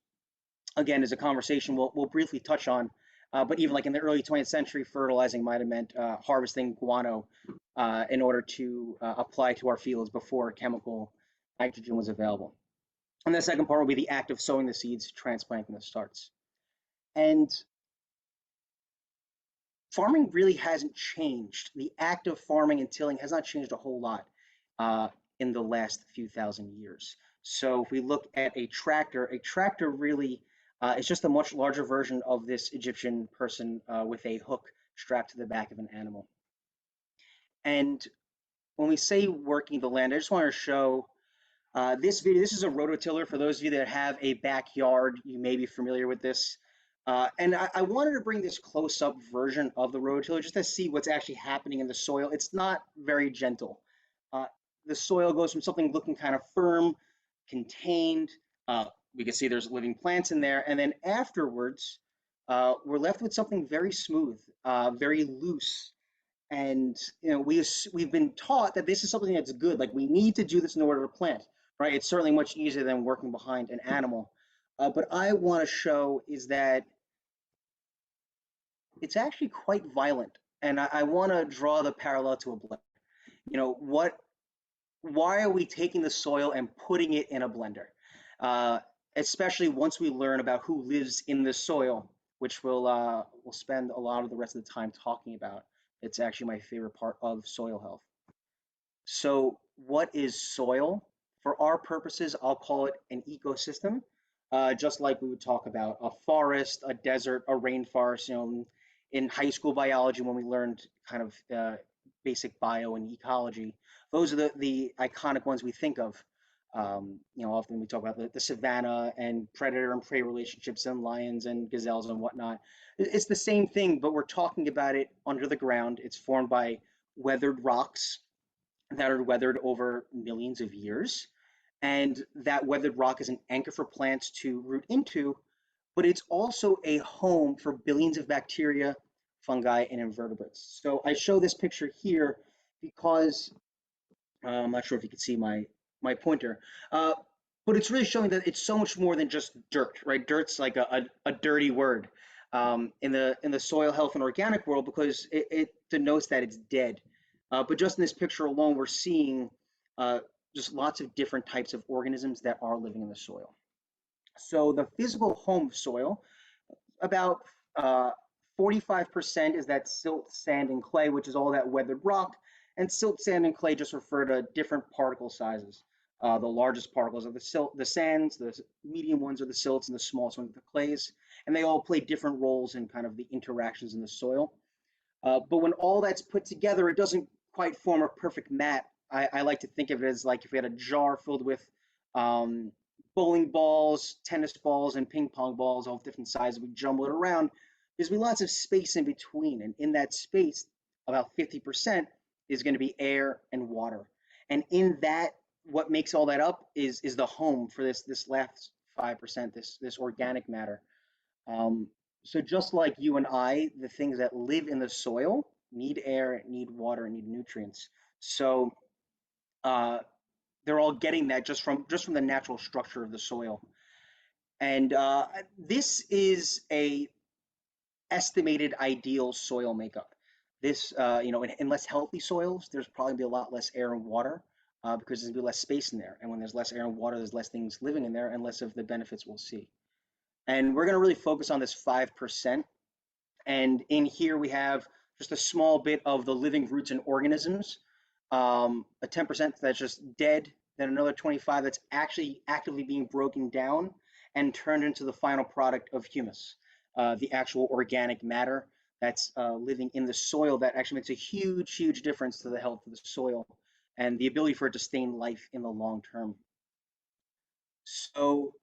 [SPEAKER 4] again, is a conversation we'll briefly touch on. But even like in the early 20th century, fertilizing might have meant harvesting guano in order to apply to our fields before chemical nitrogen was available. And the second part will be the act of sowing the seeds, transplanting the starts. And farming really hasn't changed. The act of farming and tilling has not changed a whole lot in the last few thousand years. So if we look at a tractor really is just a much larger version of this Egyptian person with a hook strapped to the back of an animal. And when we say working the land, I just want to show this video. This is a rototiller. For those of you that have a backyard, you may be familiar with this. And I wanted to bring this close-up version of the rototiller just to see what's actually happening in the soil. It's not very gentle. The soil goes from something looking kind of firm, contained. We can see there's living plants in there. And then afterwards, we're left with something very smooth, very loose. And we've been taught that this is something that's good. Like we need to do this in order to plant, right? It's certainly much easier than working behind an animal. But I want to show is that it's actually quite violent. And I want to draw the parallel to a blender. Why are we taking the soil and putting it in a blender? Especially once we learn about who lives in the soil, which we'll spend a lot of the rest of the time talking about. It's actually my favorite part of soil health. So what is soil? For our purposes, I'll call it an ecosystem, just like we would talk about a forest, a desert, a rainforest. in high school biology when we learned kind of basic bio and ecology. Those are the iconic ones we think of. Often we talk about the savanna and predator and prey relationships and lions and gazelles and whatnot. It's the same thing, but we're talking about it under the ground. It's formed by weathered rocks that are weathered over millions of years. And that weathered rock is an anchor for plants to root into, but it's also a home for billions of bacteria, fungi, and invertebrates. So I show this picture here because I'm not sure if you can see my pointer, but it's really showing that it's so much more than just dirt, right? Dirt's like a dirty word in the soil health and organic world because it denotes that it's dead. But just in this picture alone, we're seeing just lots of different types of organisms that are living in the soil. So the physical home of soil, about 45% is that silt, sand, and clay, which is all that weathered rock. And silt, sand, and clay just refer to different particle sizes. The largest particles are the sands, the medium ones are the silts, and the smallest ones are the clays. And they all play different roles in kind of the interactions in the soil. But when all that's put together, it doesn't quite form a perfect mat. I like to think of it as like if we had a jar filled with bowling balls, tennis balls, and ping pong balls, all different sizes. We jumble it around. There's been lots of space in between, and in that space, about 50% is going to be air and water. And in that, what makes all that up is the home for this last 5%, this organic matter. So just like you and I, the things that live in the soil need air, need water, need nutrients. So they're all getting that just from the natural structure of the soil. And this is a estimated ideal soil makeup. This, in less healthy soils, there's probably be a lot less air and water because there's gonna be less space in there. And when there's less air and water, there's less things living in there and less of the benefits we'll see. And we're gonna really focus on this 5%. And in here we have just a small bit of the living roots and organisms, a 10% that's just dead, then another 25 that's actually actively being broken down and turned into the final product of humus, the actual organic matter that's living in the soil that actually makes a huge, huge difference to the health of the soil and the ability for it to sustain life in the long term. So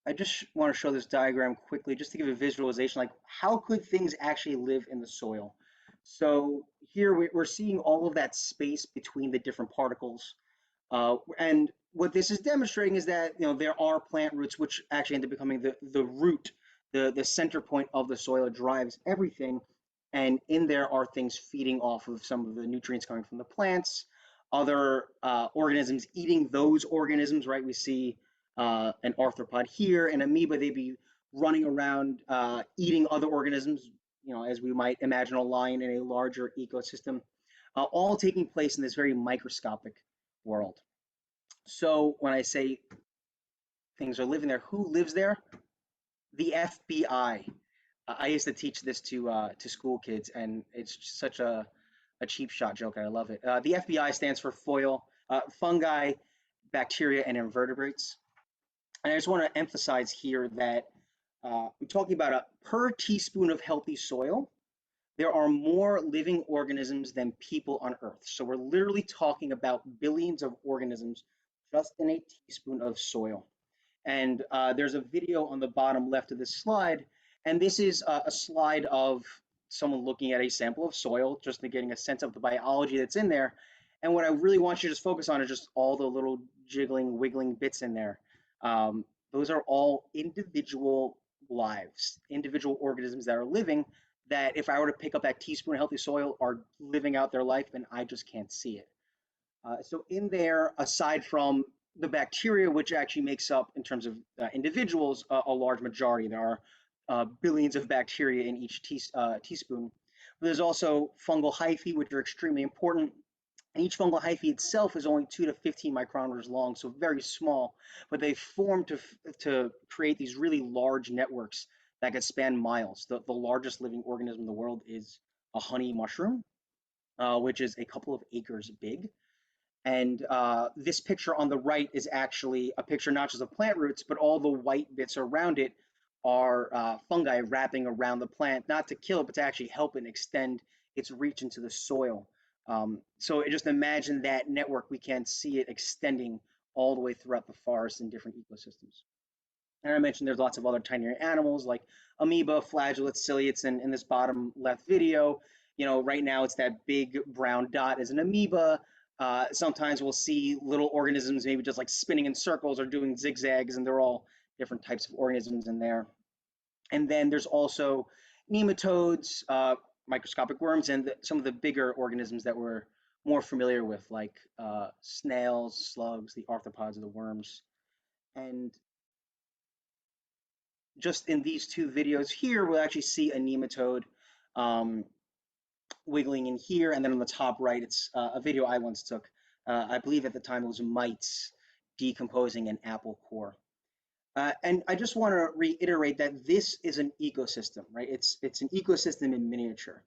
[SPEAKER 4] I just want to show this diagram quickly just to give a visualization, like how could things actually live in the soil? So here we're seeing all of that space between the different particles. And what this is demonstrating is that there are plant roots which actually end up becoming the root, the center point of the soil. It drives everything. And in there are things feeding off of some of the nutrients coming from the plants, other organisms eating those organisms, right? We see an arthropod here, an amoeba, they'd be running around eating other organisms, as we might imagine a lion in a larger ecosystem, all taking place in this very microscopic world. So when I say things are living there, who lives there? The FBI. I used to teach this to school kids, and it's such a cheap shot joke. I love it. The FBI stands for fungi, bacteria, and invertebrates. And I just want to emphasize here that I'm talking about per teaspoon of healthy soil, there are more living organisms than people on Earth. So we're literally talking about billions of organisms just in a teaspoon of soil. And there's a video on the bottom left of this slide. And this is a slide of someone looking at a sample of soil, just getting a sense of the biology that's in there. And what I really want you to just focus on is just all the little jiggling, wiggling bits in there. Those are all individual lives, individual organisms that are living that if I were to pick up that teaspoon of healthy soil are living out their life and I just can't see it. So in there, aside from the bacteria, which actually makes up in terms of individuals, a large majority, there are billions of bacteria in each teaspoon. But there's also fungal hyphae, which are extremely important. And each fungal hyphae itself is only 2 to 15 micrometers long, so very small, but they form to create these really large networks that could span miles. The largest living organism in the world is a honey mushroom, which is a couple of acres big. And this picture on the right is actually a picture not just of plant roots, but all the white bits around it are fungi wrapping around the plant, not to kill it, but to actually help it extend its reach into the soil. So just imagine that network. We can see it extending all the way throughout the forest in different ecosystems. And I mentioned there's lots of other tinier animals like amoeba, flagellates, ciliates, and in this bottom left video, right now it's that big brown dot as an amoeba. Sometimes we'll see little organisms maybe just like spinning in circles or doing zigzags, and they're all different types of organisms in there. And then there's also nematodes, microscopic worms, and some of the bigger organisms that we're more familiar with, like snails, slugs, the arthropods, the worms. And just in these two videos here, we'll actually see a nematode wiggling in here, and then on the top right, it's a video I once took. I believe at the time it was mites decomposing an apple core. And I just want to reiterate that this is an ecosystem, right? It's an ecosystem in miniature,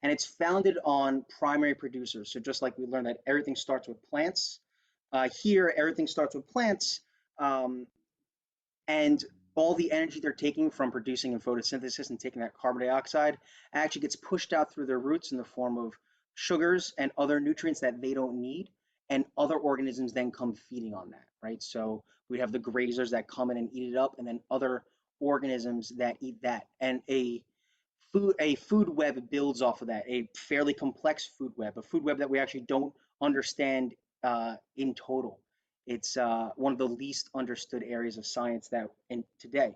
[SPEAKER 4] and it's founded on primary producers. So just like we learned that everything starts with plants, here everything starts with plants, and all the energy they're taking from producing in photosynthesis and taking that carbon dioxide actually gets pushed out through their roots in the form of sugars and other nutrients that they don't need, and other organisms then come feeding on that, right? So we have the grazers that come in and eat it up, and then other organisms that eat that. And a food web builds off of that, a fairly complex food web, a food web that we actually don't understand in total. It's one of the least understood areas of science that in today.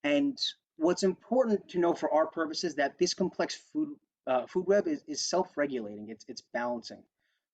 [SPEAKER 4] And what's important to know for our purposes that this complex food web is self-regulating. It's balancing.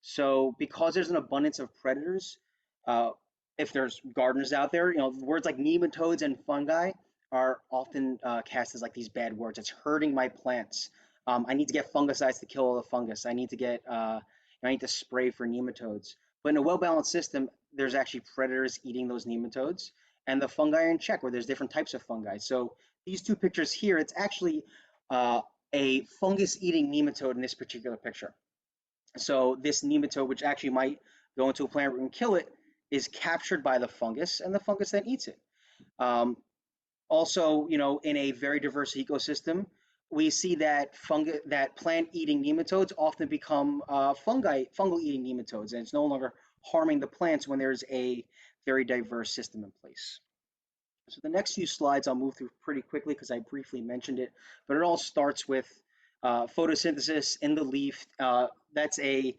[SPEAKER 4] So because there's an abundance of predators, uh, if there's gardeners out there, words like nematodes and fungi are often cast as like these bad words. It's hurting my plants. I need to get fungicides to kill all the fungus. I need to spray for nematodes. But in a well-balanced system, there's actually predators eating those nematodes, and the fungi are in check, where there's different types of fungi. So these two pictures here, it's actually a fungus-eating nematode in this particular picture. So this nematode, which actually might go into a plant root and kill it, is captured by the fungus, and the fungus then eats it. Also, in a very diverse ecosystem, we see that plant-eating nematodes often become fungal-eating nematodes, and it's no longer harming the plants when there's a very diverse system in place. So the next few slides I'll move through pretty quickly because I briefly mentioned it, but it all starts with photosynthesis in the leaf. That's a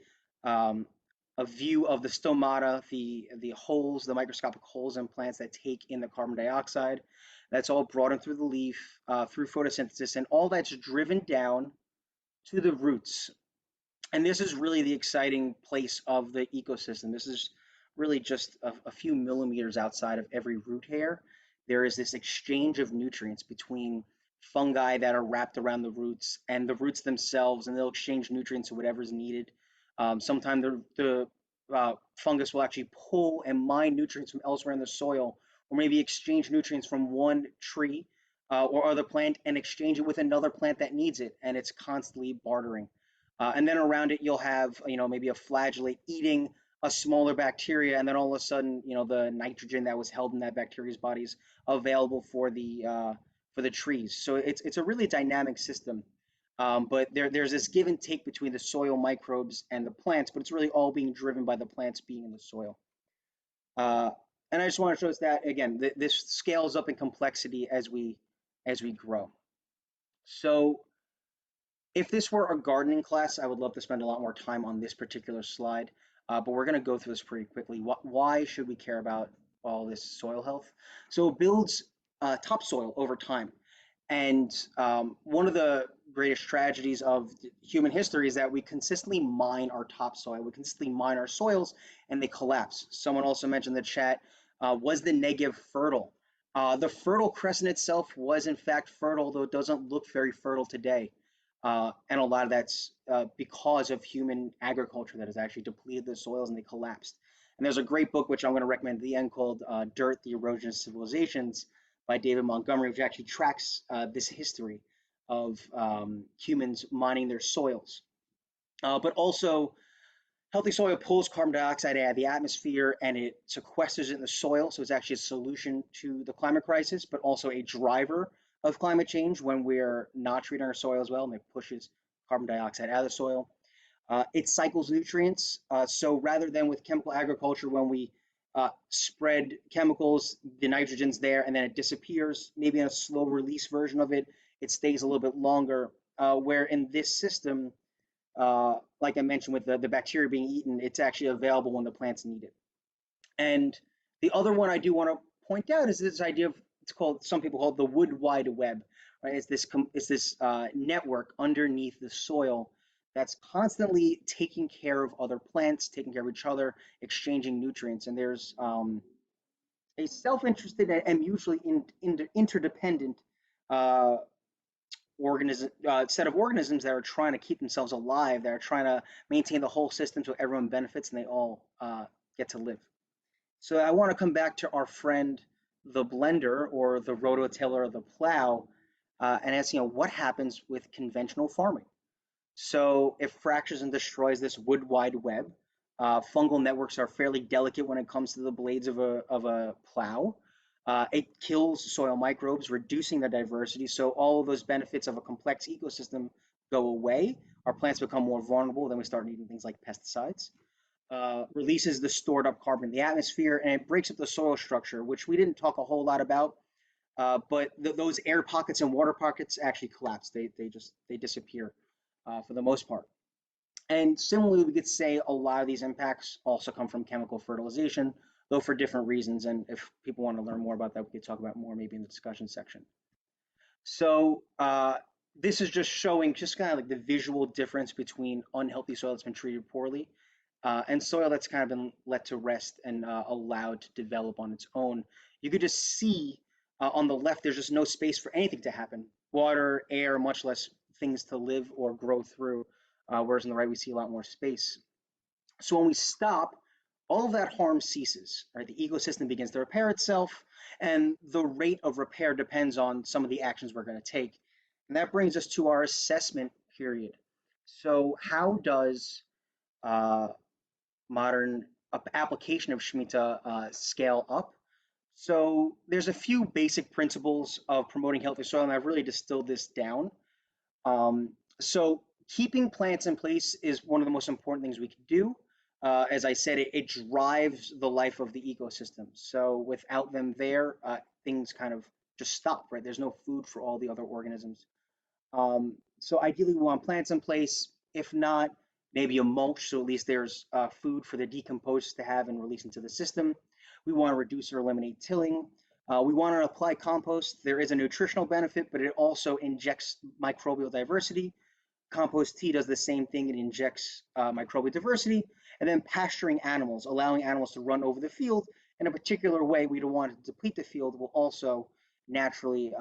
[SPEAKER 4] view of the stomata, the holes, the microscopic holes in plants that take in the carbon dioxide. That's all brought in through the leaf, through photosynthesis, and all that's driven down to the roots. And this is really the exciting place of the ecosystem. This is really just a few millimeters outside of every root hair. There is this exchange of nutrients between fungi that are wrapped around the roots and the roots themselves, and they'll exchange nutrients to whatever's needed. Sometimes the fungus will actually pull and mine nutrients from elsewhere in the soil, or maybe exchange nutrients from one tree or other plant and exchange it with another plant that needs it, and it's constantly bartering. And then around it, you'll have, maybe a flagellate eating a smaller bacteria, and then all of a sudden, the nitrogen that was held in that bacteria's body is available for the trees. So it's a really dynamic system. But there's this give and take between the soil microbes and the plants, but it's really all being driven by the plants being in the soil. And I just want to show us that again, this scales up in complexity as we grow. So if this were a gardening class, I would love to spend a lot more time on this particular slide, but we're going to go through this pretty quickly. Why should we care about all this soil health? So it builds topsoil over time. And one of the greatest tragedies of human history is that we consistently mine our topsoil. We consistently mine our soils, and they collapse. Someone also mentioned in the chat, was the Negev fertile? The Fertile Crescent itself was in fact fertile, though it doesn't look very fertile today. And a lot of that's because of human agriculture that has actually depleted the soils and they collapsed. And there's a great book, which I'm going to recommend at the end, called Dirt, the Erosion of Civilizations by David Montgomery, which actually tracks this history of humans mining their soils. But also Healthy soil pulls carbon dioxide out of the atmosphere and it sequesters it in the soil. So it's actually a solution to the climate crisis, but also a driver of climate change when we're not treating our soil as well, and it pushes carbon dioxide out of the soil. It cycles nutrients. So rather than with chemical agriculture, when we spread chemicals, the nitrogen's there and then it disappears, maybe in a slow release version of it, it stays a little bit longer. Where in this system, like I mentioned with the bacteria being eaten, it's actually available when the plants need it. And the other one I do want to point out is this idea of, it's called, some people call it the wood wide web, right? It's this network underneath the soil that's constantly taking care of other plants, taking care of each other, exchanging nutrients. And there's a self-interested and mutually interdependent set of organisms that are trying to keep themselves alive, that are trying to maintain the whole system so everyone benefits and they all get to live. So I want to come back to our friend, the blender or the rototiller or the plow, and ask, what happens with conventional farming? So it fractures and destroys this wood wide web. Fungal networks are fairly delicate when it comes to the blades of a plow. It kills soil microbes, reducing their diversity. So all of those benefits of a complex ecosystem go away. Our plants become more vulnerable. Then we start needing things like pesticides. Releases the stored up carbon in the atmosphere, and it breaks up the soil structure, which we didn't talk a whole lot about. But those air pockets and water pockets actually collapse. They disappear for the most part. And similarly, we could say a lot of these impacts also come from chemical fertilization, though for different reasons. And if people want to learn more about that, we could talk about more maybe in the discussion section. So this is just showing just kind of like the visual difference between unhealthy soil that's been treated poorly and soil that's kind of been let to rest and allowed to develop on its own. You could just see on the left, there's just no space for anything to happen. Water, air, much less things to live or grow through, whereas on the right, we see a lot more space. So when we stop, all of that harm ceases, right? The ecosystem begins to repair itself, and the rate of repair depends on some of the actions we're going to take. And that brings us to our assessment period. So how does modern application of Shemitah scale up? So there's a few basic principles of promoting healthy soil, and I've really distilled this down. So keeping plants in place is one of the most important things we can do. As I said, it drives the life of the ecosystem. So without them there, things kind of just stop, right? There's no food for all the other organisms. So ideally, we want plants in place. If not, maybe a mulch, so at least there's food for the decomposed to have and release into the system. We want to reduce or eliminate tilling. We want to apply compost. There is a nutritional benefit, but it also injects microbial diversity. Compost tea does the same thing. It injects microbial diversity. And then pasturing animals, allowing animals to run over the field in a particular way. We don't want to deplete the field, will also naturally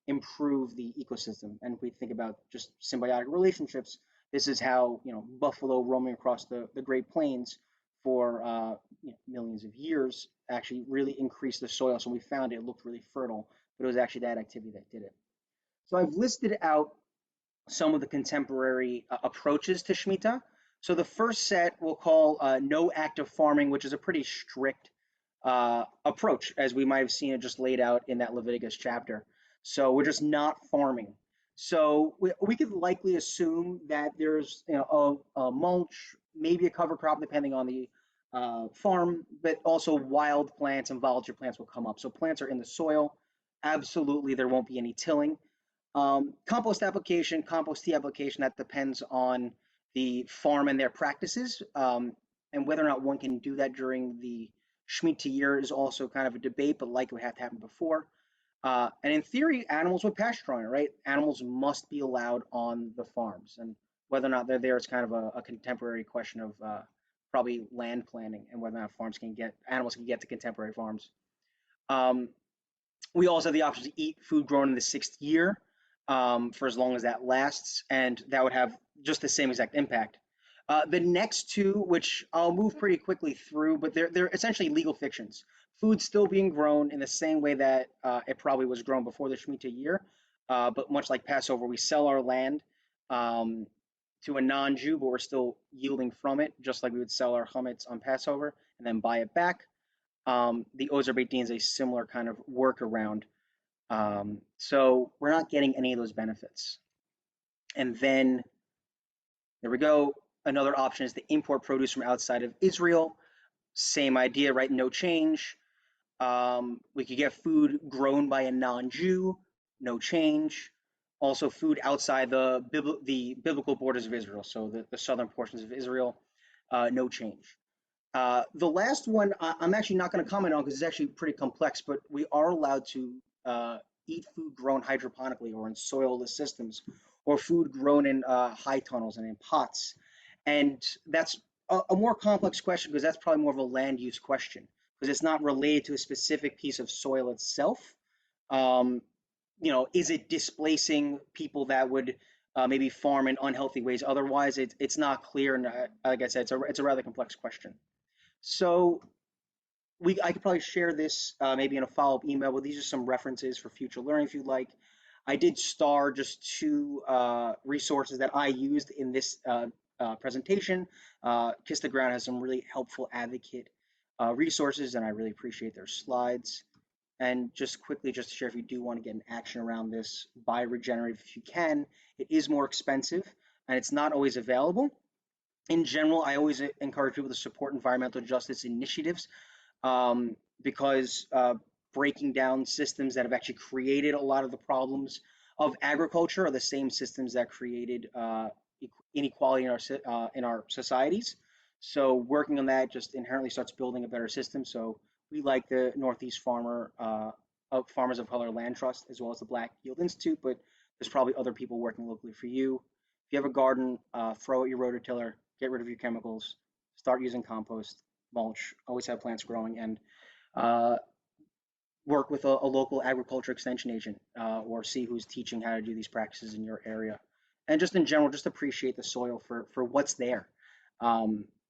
[SPEAKER 4] improve the ecosystem. And if we think about just symbiotic relationships, this is how buffalo roaming across the Great Plains for millions of years actually really increased the soil. So we found it looked really fertile, but it was actually that activity that did it. So I've listed out some of the contemporary approaches to Shemitah. So the first set we'll call no active farming, which is a pretty strict approach, as we might have seen it just laid out in that Leviticus chapter. So we're just not farming. So we could likely assume that there's a mulch, maybe a cover crop depending on the farm, but also wild plants and volatile plants will come up. So plants are in the soil. Absolutely, there won't be any tilling. Compost application, compost tea application, that depends on the farm and their practices. And whether or not one can do that during the Shemitah year is also kind of a debate, but likely would have to happen before. And in theory, animals would pasture on it, right? Animals must be allowed on the farms. And whether or not they're there is kind of a contemporary question of probably land planning and whether or not animals can get to contemporary farms. We also have the option to eat food grown in the 6th year for as long as that lasts, and that would have just the same exact impact. The next two, which I'll move pretty quickly through, but they're essentially legal fictions. Food still being grown in the same way that it probably was grown before the Shemitah year, but much like Passover, we sell our land to a non-Jew, but we're still yielding from it, just like we would sell our chametz on Passover and then buy it back. The Ozer Beit Din is a similar kind of workaround. So we're not getting any of those benefits. And then there we go. Another option is to import produce from outside of Israel. Same idea, right? No change. We could get food grown by a non-Jew, no change. Also, food outside the biblical borders of Israel, so the southern portions of Israel, no change. The last one I'm actually not going to comment on because it's actually pretty complex, but we are allowed to eat food grown hydroponically or in soilless systems, or food grown in high tunnels and in pots. And that's a more complex question because that's probably more of a land use question because it's not related to a specific piece of soil itself. Is it displacing people that would maybe farm in unhealthy ways? Otherwise, it's not clear. And like I said, it's a rather complex question. So I could probably share this maybe in a follow-up email, but these are some references for future learning if you'd like. I did star just two resources that I used in this presentation. Kiss the Ground has some really helpful advocate resources, and I really appreciate their slides. And just quickly, just to share, if you do want to get an action around this, buy regenerative if you can. It is more expensive, and it's not always available. In general, I always encourage people to support environmental justice initiatives because breaking down systems that have actually created a lot of the problems of agriculture are the same systems that created inequality in our societies. So working on that just inherently starts building a better system. So we like the Northeast Farmers of Color Land Trust as well as the Black Yield Institute, but there's probably other people working locally for you. If you have a garden, throw out your rototiller, get rid of your chemicals, start using compost, mulch, always have plants growing, and work with a local agriculture extension agent or see who's teaching how to do these practices in your area. And just in general, just appreciate the soil for what's there.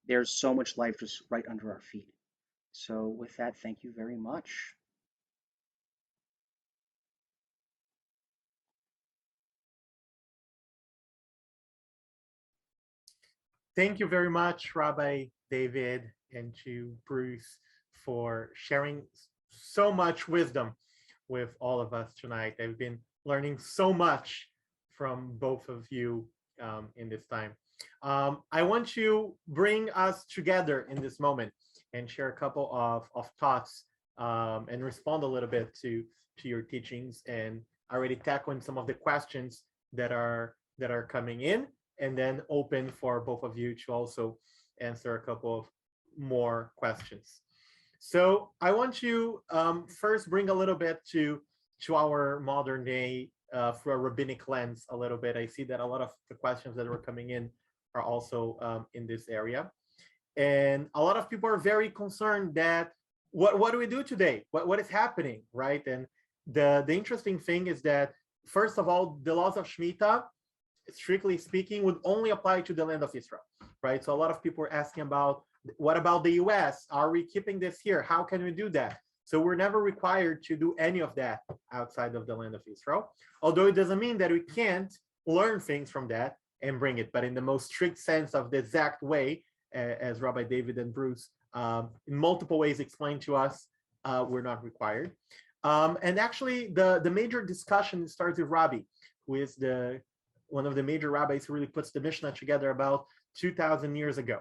[SPEAKER 4] There's so much life just right under our feet. So with that, thank you very much.
[SPEAKER 5] Thank you very much, Rabbi David, and to Bruce for sharing so much wisdom with all of us tonight. I've been learning so much from both of you in this time. I want to bring us together in this moment and share a couple of thoughts and respond a little bit to your teachings and already tackling some of the questions that are coming in, and then open for both of you to also answer a couple of more questions. So I want to first bring a little bit to our modern day through a rabbinic lens a little bit. I see that a lot of the questions that were coming in are also in this area. And a lot of people are very concerned that what do we do today? What is happening, right? And the interesting thing is that, first of all, the laws of Shemitah, strictly speaking, would only apply to the land of Israel, right? So a lot of people are asking about, what about the US? Are we keeping this here? How can we do that? So we're never required to do any of that outside of the land of Israel, although it doesn't mean that we can't learn things from that and bring it, but in the most strict sense of the exact way, as Rabbi David and Bruce in multiple ways explained to us, we're not required. And actually, the major discussion starts with Rabbi, who is one of the major rabbis who really puts the Mishnah together about 2,000 years ago.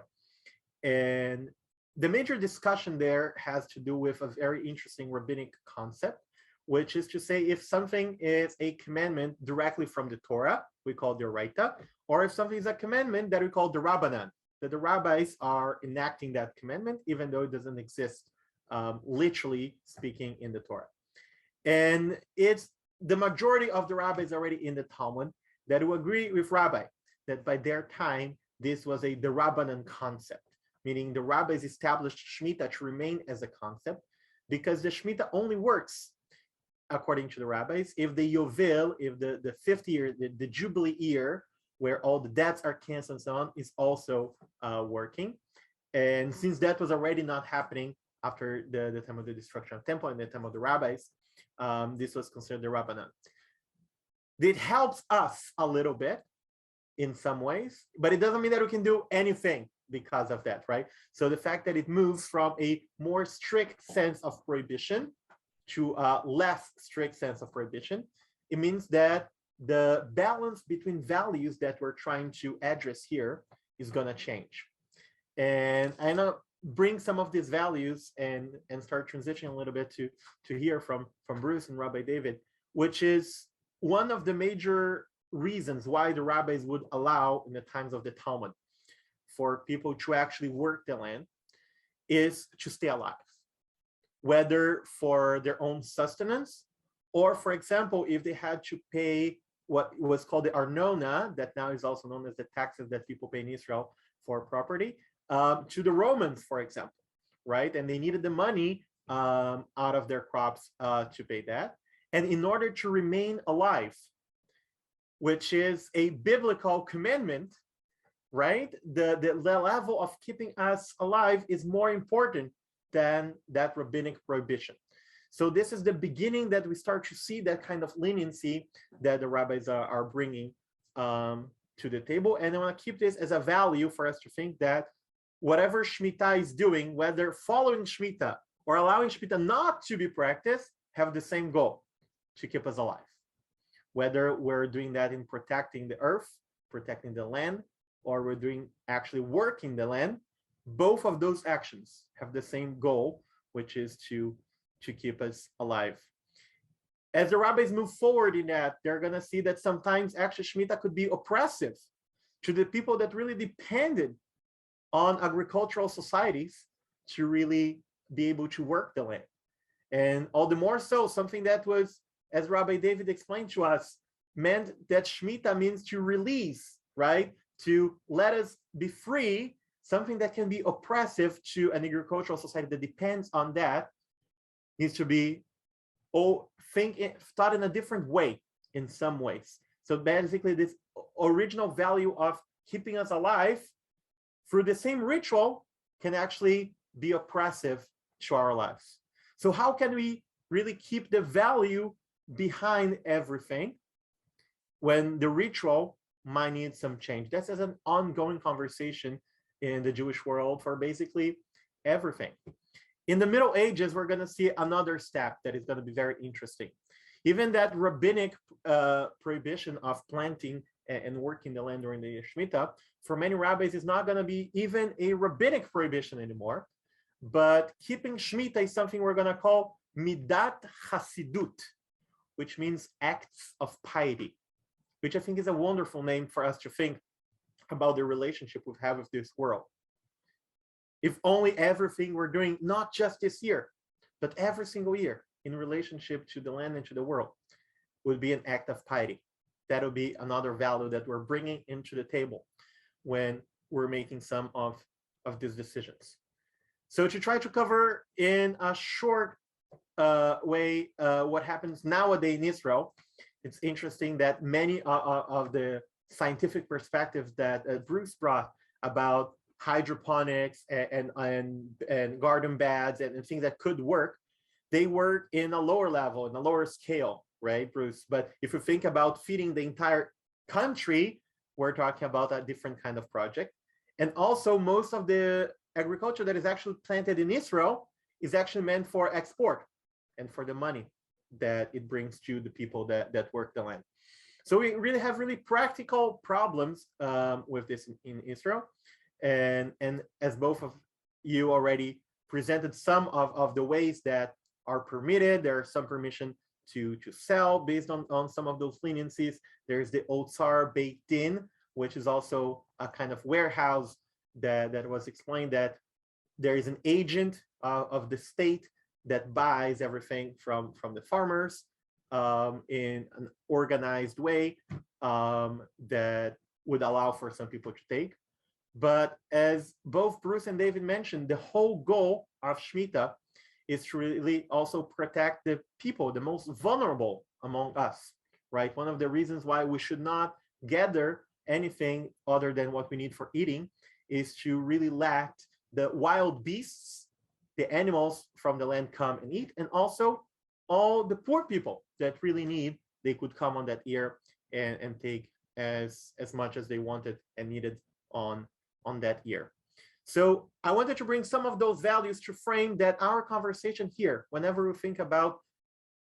[SPEAKER 5] And the major discussion there has to do with a very interesting rabbinic concept, which is to say if something is a commandment directly from the Torah, we call the Oraita, or if something is a commandment that we call the Rabbanan, that the rabbis are enacting that commandment, even though it doesn't exist literally speaking in the Torah. And it's the majority of the rabbis already in the Talmud that will agree with Rabbi that by their time, this was the Rabbanan concept, meaning the rabbis established Shemitah to remain as a concept because the Shemitah only works, according to the rabbis, if the Yovel, if the 50th year, the Jubilee year, where all the debts are canceled and so on, is also working. And since that was already not happening after the time of the destruction of the temple and the time of the rabbis, this was considered the Rabbanan. It helps us a little bit in some ways, but it doesn't mean that we can do anything because of that, right? So the fact that it moves from a more strict sense of prohibition to a less strict sense of prohibition, it means that the balance between values that we're trying to address here is going to change. And I'm going to bring some of these values and start transitioning a little bit to hear from Bruce and Rabbi David, which is one of the major reasons why the rabbis would allow in the times of the Talmud for people to actually work the land is to stay alive, whether for their own sustenance or, for example, if they had to pay what was called the arnona, that now is also known as the taxes that people pay in Israel for property, to the Romans, for example, right? And they needed the money out of their crops to pay that. And in order to remain alive, which is a biblical commandment, right? The level of keeping us alive is more important than that rabbinic prohibition. So this is the beginning that we start to see that kind of leniency that the rabbis are bringing to the table. And I want to keep this as a value for us to think that whatever Shemitah is doing, whether following Shemitah or allowing Shemitah not to be practiced, have the same goal, to keep us alive. Whether we're doing that in protecting the earth, protecting the land, or we're doing actually working the land, both of those actions have the same goal, which is to keep us alive. As the rabbis move forward in that, they're going to see that sometimes actually Shemitah could be oppressive to the people that really depended on agricultural societies to really be able to work the land. And all the more so, something that was, as Rabbi David explained to us, meant that Shemitah means to release, right? To let us be free, something that can be oppressive to an agricultural society that depends on that needs to be thought in a different way in some ways. So basically this original value of keeping us alive through the same ritual can actually be oppressive to our lives. So how can we really keep the value behind everything when the ritual might need some change? This is an ongoing conversation in the Jewish world for basically everything. In the Middle Ages, we're going to see another step that is going to be very interesting. Even that rabbinic prohibition of planting and working the land during the Shemitah, for many rabbis, is not going to be even a rabbinic prohibition anymore. But keeping Shemitah is something we're going to call midat chasidut, which means acts of piety, which I think is a wonderful name for us to think about the relationship we have with this world. If only everything we're doing, not just this year, but every single year in relationship to the land and to the world would be an act of piety. That would be another value that we're bringing into the table when we're making some of these decisions. So to try to cover in a short way what happens nowadays in Israel, it's interesting that many of the scientific perspectives that Bruce brought about hydroponics and garden beds and things that could work, they work in a lower level, in a lower scale, right, Bruce? But if you think about feeding the entire country, we're talking about a different kind of project. And also most of the agriculture that is actually planted in Israel is actually meant for export and for the money that it brings to the people that work the land. So we really have really practical problems with this in Israel. And as both of you already presented some of the ways that are permitted, there are some permission to sell based on some of those leniencies. There's the Otsar baked in, which is also a kind of warehouse that was explained that there is an agent of the state that buys everything from the farmers in an organized way that would allow for some people to take. But as both Bruce and David mentioned, the whole goal of Shemitah is to really also protect the people, the most vulnerable among us, right? One of the reasons why we should not gather anything other than what we need for eating is to really let the wild beasts, the animals from the land come and eat, and also all the poor people that really need, they could come on that year and take as much as they wanted and needed on that year. So I wanted to bring some of those values to frame that our conversation here, whenever we think about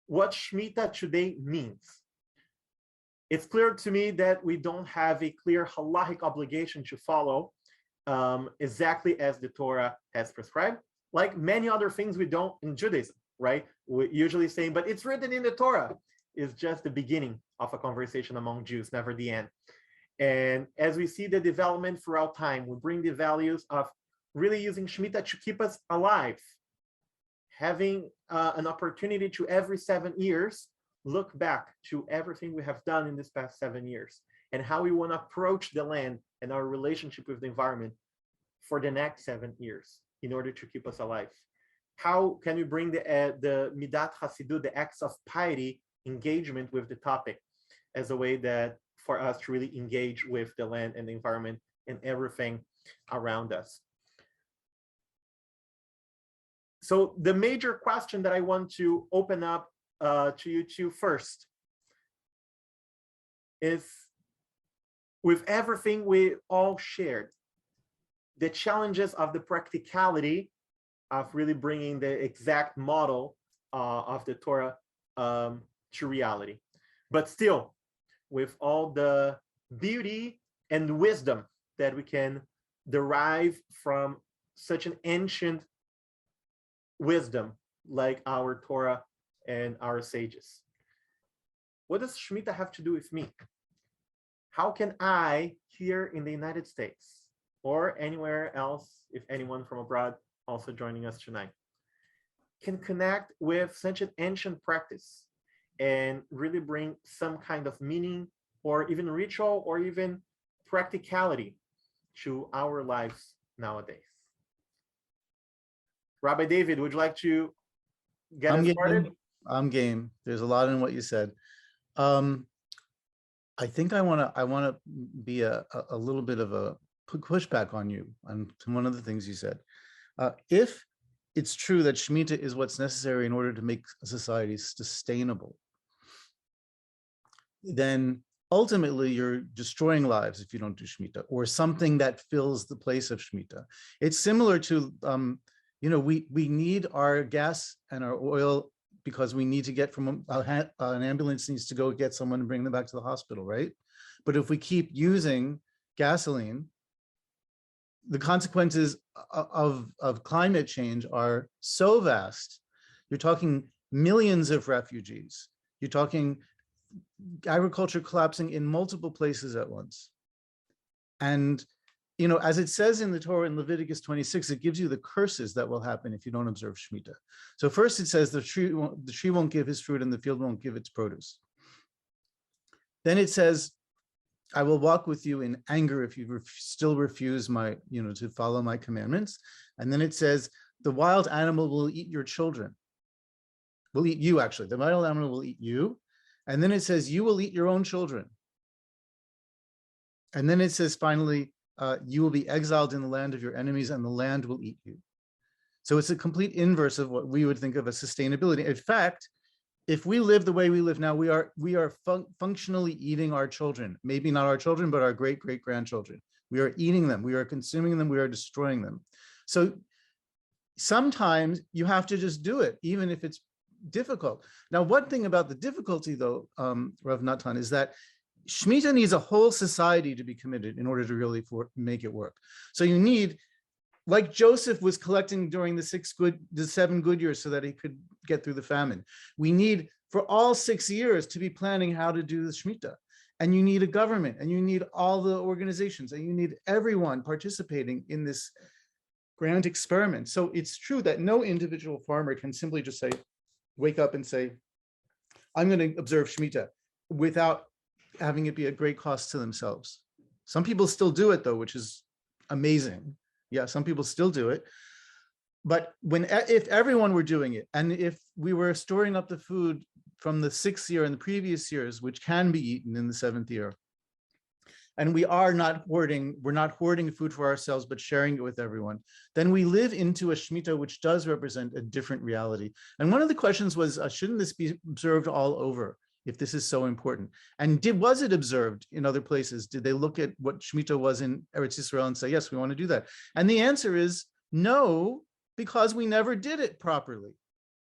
[SPEAKER 5] what Shemitah today means. It's clear to me that we don't have a clear halachic obligation to follow exactly as the Torah has prescribed, like many other things we don't in Judaism, right? We usually say, but it's written in the Torah, is just the beginning of a conversation among Jews, never the end. And as we see the development throughout time, we bring the values of really using Shemitah to keep us alive, having an opportunity to every 7 years look back to everything we have done in this past 7 years and how we want to approach the land and our relationship with the environment for the next 7 years in order to keep us alive. How can we bring the Midat Hasidut, the acts of piety, engagement with the topic as a way that for us to really engage with the land and the environment and everything around us. So the major question that I want to open up to you two first is, with everything we all shared, the challenges of the practicality of really bringing the exact model of the Torah to reality. But still, with all the beauty and wisdom that we can derive from such an ancient wisdom like our Torah and our sages. What does Shemitah have to do with me? How can I, here in the United States or anywhere else, if anyone from abroad also joining us tonight, can connect with such an ancient practice and really bring some kind of meaning or even ritual or even practicality to our lives nowadays? Rabbi David, would you like to get us started?
[SPEAKER 3] I'm game. There's a lot in what you said. I think I want to be a little bit of a pushback on you on one of the things you said. If it's true that Shemitah is what's necessary in order to make a society sustainable, then ultimately you're destroying lives if you don't do Shemitah, or something that fills the place of Shemitah. It's similar to, we need our gas and our oil because we need to get from an ambulance needs to go get someone and bring them back to the hospital, right? But if we keep using gasoline, the consequences of climate change are so vast. You're talking millions of refugees. You're talking agriculture collapsing in multiple places at once. And, as it says in the Torah in Leviticus 26, it gives you the curses that will happen if you don't observe Shemitah. So first it says the tree won't give his fruit and the field won't give its produce. Then it says, I will walk with you in anger if you still refuse to follow my commandments. And then it says, the wild animal will eat your children. Will eat you, actually. The wild animal will eat you. And then it says, you will eat your own children. And then it says, finally, you will be exiled in the land of your enemies and the land will eat you. So it's a complete inverse of what we would think of as sustainability. In fact, if we live the way we live now, we are functionally eating our children. Maybe not our children, but our great-great-grandchildren. We are eating them. We are consuming them. We are destroying them. So sometimes you have to just do it, even if it's difficult. Now, one thing about the difficulty, though, Rav Natan, is that Shemitah needs a whole society to be committed in order to really make it work. So you need, like Joseph was collecting during the 7 good years so that he could get through the famine. We need, for all 6 years, to be planning how to do the Shemitah. And you need a government, and you need all the organizations, and you need everyone participating in this grand experiment. So it's true that no individual farmer can simply just wake up and say, I'm going to observe Shemitah without having it be a great cost to themselves. Some people still do it, though, which is amazing. Yeah, some people still do it. But if everyone were doing it, and if we were storing up the food from the 6th year and the previous years, which can be eaten in the 7th year, and we're not hoarding food for ourselves, but sharing it with everyone, then we live into a Shemitah which does represent a different reality. And one of the questions was, shouldn't this be observed all over? if this is so important. And was it observed in other places? Did they look at what Shemitah was in Eretz Yisrael and say, yes, we want to do that? And the answer is no, because we never did it properly.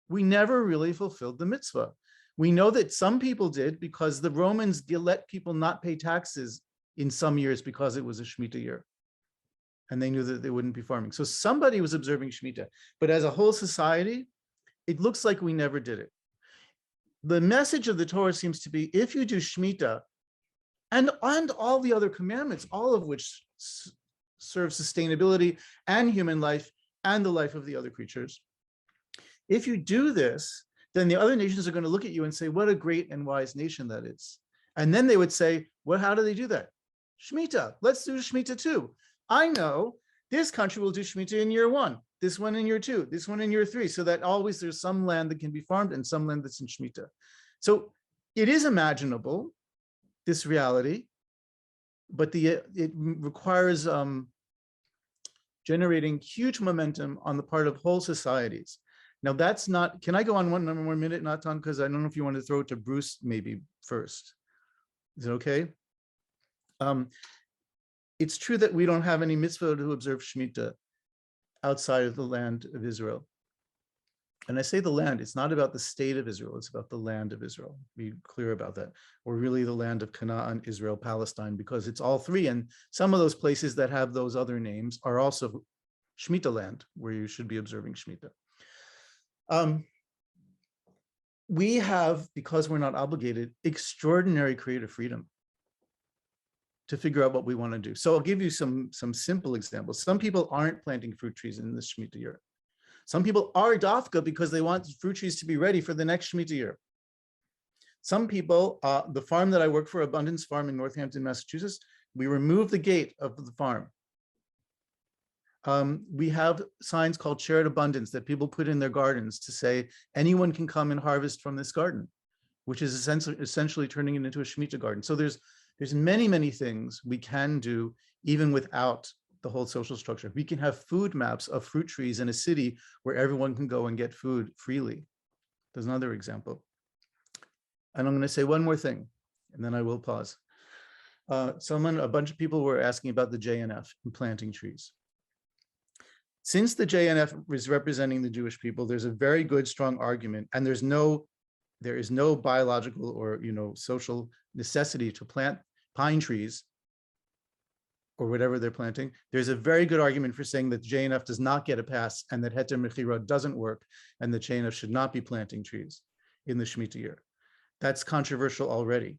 [SPEAKER 3] We never really fulfilled the mitzvah. We know that some people did because the Romans let people not pay taxes in some years because it was a Shemitah year. And they knew that they wouldn't be farming. So somebody was observing Shemitah, but as a whole society, it looks like we never did it. The message of the Torah seems to be, if you do Shemitah and all the other commandments, all of which serve sustainability and human life and the life of the other creatures, if you do this, then the other nations are going to look at you and say, what a great and wise nation that is. And then they would say, well, how do they do that? Shemitah, let's do Shemitah too. I know this country will do Shemitah in year 1, this one in year 2, this one in year 3, so that always there's some land that can be farmed and some land that's in Shemitah. So it is imaginable, this reality, but it requires generating huge momentum on the part of whole societies. Now that's not, can I go on one more minute, Natan? Because I don't know if you want to throw it to Bruce maybe first. Is it okay? It's true that we don't have any mitzvah to observe Shemitah outside of the land of Israel. And I say the land, it's not about the state of Israel, it's about the land of Israel. Be clear about that. Or really the land of Canaan, Israel, Palestine, because it's all three. And some of those places that have those other names are also Shemitah land, where you should be observing Shemitah. We have, because we're not obligated, extraordinary creative freedom to figure out what we want to do. So I'll give you some simple examples. Some people aren't planting fruit trees in this Shemitah year. Some people are dafka because they want fruit trees to be ready for the next Shemitah year. Some people, the farm that I work for, Abundance Farm in Northampton, Massachusetts, we removed the gate of the farm. We have signs called shared abundance that people put in their gardens to say anyone can come and harvest from this garden, which is essentially turning it into a Shemitah garden. So there's many things we can do even without the whole social structure. We can have food maps of fruit trees in a city where everyone can go and get food freely. There's another example. And I'm going to say one more thing, and then I will pause. A bunch of people were asking about the JNF and planting trees. Since the JNF is representing the Jewish people, there's a very good, strong argument, and there is no biological or social necessity to plant pine trees or whatever they're planting. There's a very good argument for saying that JNF does not get a pass and that Heter Mechira doesn't work and that JNF should not be planting trees in the Shemitah year. That's controversial already,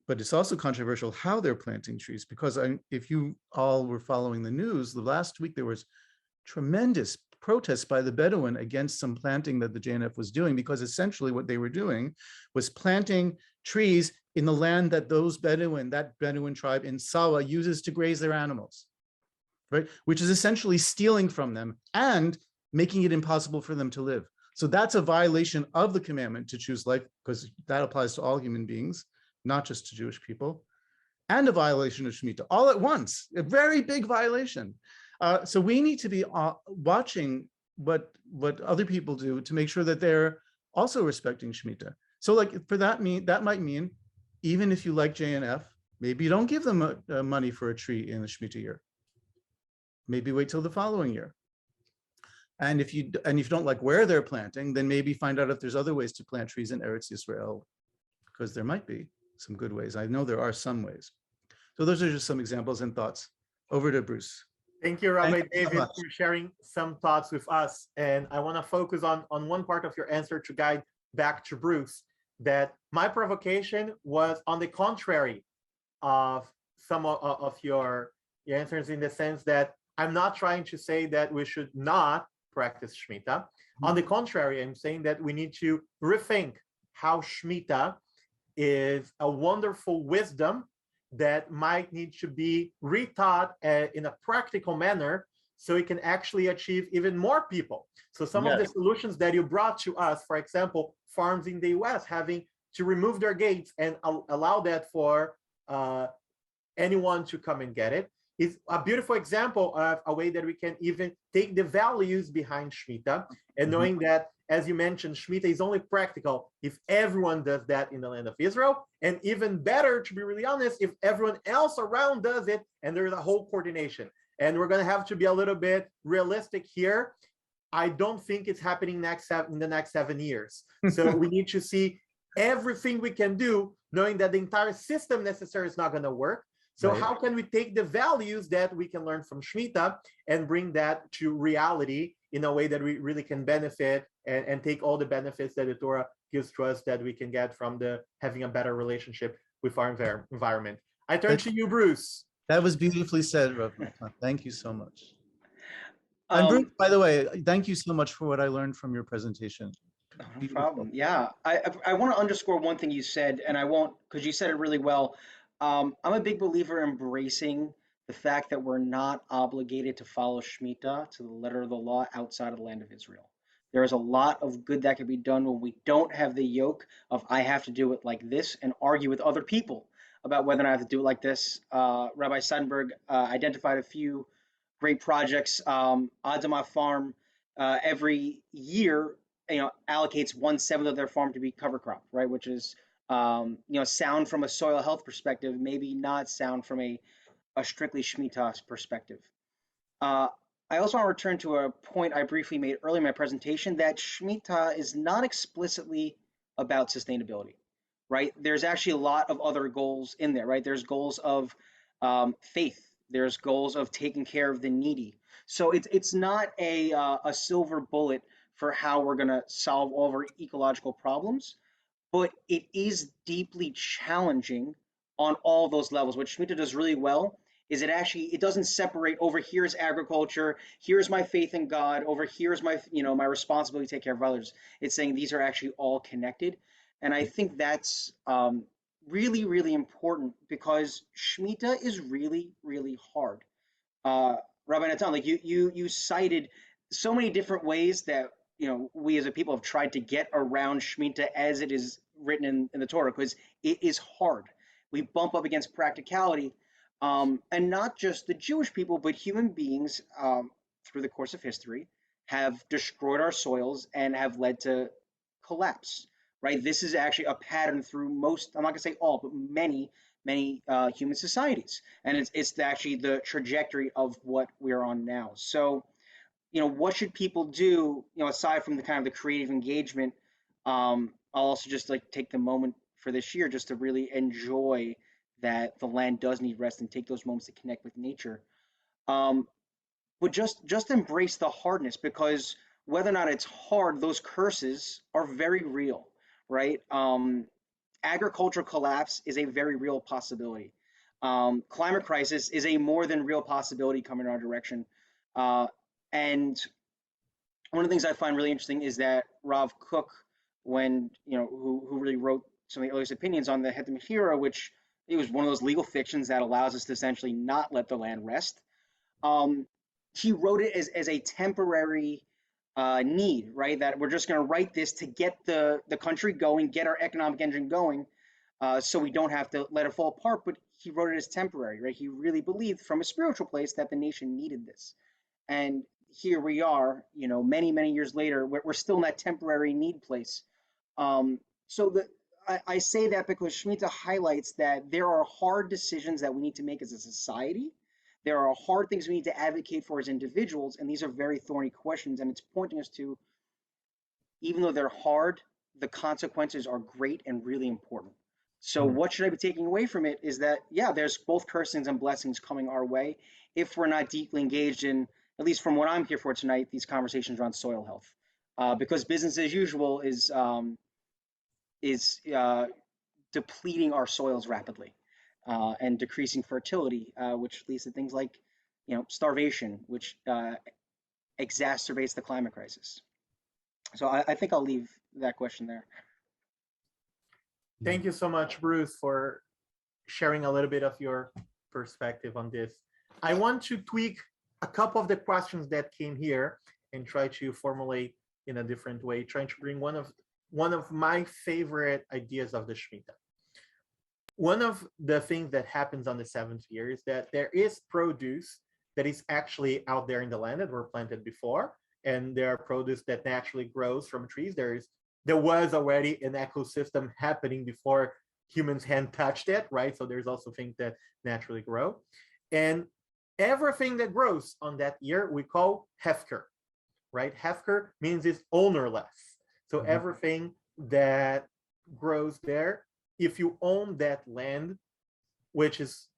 [SPEAKER 3] but it's also controversial how they're planting trees, because if you all were following the news, the last week there was tremendous protests by the Bedouin against some planting that the JNF was doing, because essentially what they were doing was planting trees in the land that that Bedouin tribe in Sawa uses to graze their animals, right? Which is essentially stealing from them and making it impossible for them to live. So that's a violation of the commandment to choose life, because that applies to all human beings, not just to Jewish people, and a violation of Shemitah all at once, a very big violation. So we need to be watching what other people do to make sure that they're also respecting Shemitah. So that might mean, even if you like JNF, maybe you don't give them money for a tree in the Shemitah year. Maybe wait till the following year. And if you don't like where they're planting, then maybe find out if there's other ways to plant trees in Eretz Yisrael, because there might be some good ways. I know there are some ways. So those are just some examples and thoughts. Over to Bruce.
[SPEAKER 5] Thank you, Rabbi
[SPEAKER 3] Thank you so
[SPEAKER 5] David,
[SPEAKER 3] much.
[SPEAKER 5] for sharing some thoughts with us. And I want to focus on one part of your answer to guide back to Bruce, that my provocation was on the contrary of some of your answers, in the sense that I'm not trying to say that we should not practice Shemitah. On the contrary, I'm saying that we need to rethink how Shemitah is a wonderful wisdom that might need to be retaught in a practical manner so it can actually achieve even more people. So some of the solutions that you brought to us, for example, farms in the US having to remove their gates and allow that for anyone to come and get it, is a beautiful example of a way that we can even take the values behind Shemitah and knowing that as you mentioned, Shemitah is only practical if everyone does that in the land of Israel. And even better, to be really honest, if everyone else around does it and there's a whole coordination. And we're going to have to be a little bit realistic here. I don't think it's happening in the next 7 years. So we need to see everything we can do, knowing that the entire system necessarily is not going to work. So how can we take the values that we can learn from Shemitah and bring that to reality in a way that we really can benefit and take all the benefits that the Torah gives to us that we can get from having a better relationship with our environment. I turn to you, Bruce.
[SPEAKER 3] That was beautifully said, Rav Natan. Thank you so much. And Bruce, by the way, thank you so much for what I learned from your presentation.
[SPEAKER 4] No problem. Yeah, I want to underscore one thing you said, and I won't, because you said it really well. I'm a big believer in embracing the fact that we're not obligated to follow Shemitah to the letter of the law outside of the land of Israel. There is a lot of good that can be done when we don't have the yoke of I have to do it like this and argue with other people about whether or not I have to do it like this. Rabbi Seidenberg identified a few great projects. Adamah Farm every year, allocates 1/7 of their farm to be cover crop, right? Which is, sound from a soil health perspective, maybe not sound from a strictly Shemitah perspective. I also want to return to a point I briefly made earlier in my presentation that Shemitah is not explicitly about sustainability, right? There's actually a lot of other goals in there, right? There's goals of faith. There's goals of taking care of the needy. So it's not a silver bullet for how we're going to solve all of our ecological problems, but it is deeply challenging on all those levels. What Shemitah does really well is it doesn't separate over here's agriculture, here's my faith in God, over here's my my responsibility to take care of others. It's saying these are actually all connected, and I think that's really, really important because Shemitah is really, really hard. Rabbi Natan, like you cited so many different ways that we as a people have tried to get around Shemitah as it is written in the Torah, because it is hard. We bump up against practicality, and not just the Jewish people, but human beings through the course of history have destroyed our soils and have led to collapse. Right? This is actually a pattern through most, I'm not going to say all, but many human societies. And it's actually the trajectory of what we're on now. So, what should people do, aside from the kind of the creative engagement? I'll also just take the moment for this year just to really enjoy that the land does need rest and take those moments to connect with nature. But just embrace the hardness, because whether or not it's hard, those curses are very real. Right? Agricultural collapse is a very real possibility. Climate crisis is a more than real possibility coming in our direction. And one of the things I find really interesting is that Rav Kook, when who really wrote some of the earliest opinions on the Heter Mechira, which it was one of those legal fictions that allows us to essentially not let the land rest. He wrote it as a temporary need, right? That we're just going to write this to get the country going, get our economic engine going, so we don't have to let it fall apart. But he wrote it as temporary, right? He really believed from a spiritual place that the nation needed this. And here we are, many years later, we're still in that temporary need place. So I say that because Shemitah highlights that there are hard decisions that we need to make as a society. There are hard things we need to advocate for as individuals, and these are very thorny questions, and it's pointing us to, even though they're hard, the consequences are great and really important. So what should I be taking away from it is that, yeah, there's both cursings and blessings coming our way if we're not deeply engaged in, at least from what I'm here for tonight, these conversations around soil health. Because business as usual is depleting our soils rapidly. And decreasing fertility, which leads to things like, starvation, which exacerbates the climate crisis. So I think I'll leave that question there.
[SPEAKER 5] Thank you so much, Bruce, for sharing a little bit of your perspective on this. I want to tweak a couple of the questions that came here and try to formulate in a different way, trying to bring one of my favorite ideas of the Shemitah. One of the things that happens on the 7th year is that there is produce that is actually out there in the land that were planted before, and there are produce that naturally grows from trees. There was already an ecosystem happening before humans hand touched it, right? So there's also things that naturally grow. And everything that grows on that year we call hefker, right? Hefker means it's ownerless. So everything that grows there, if you own that land, which is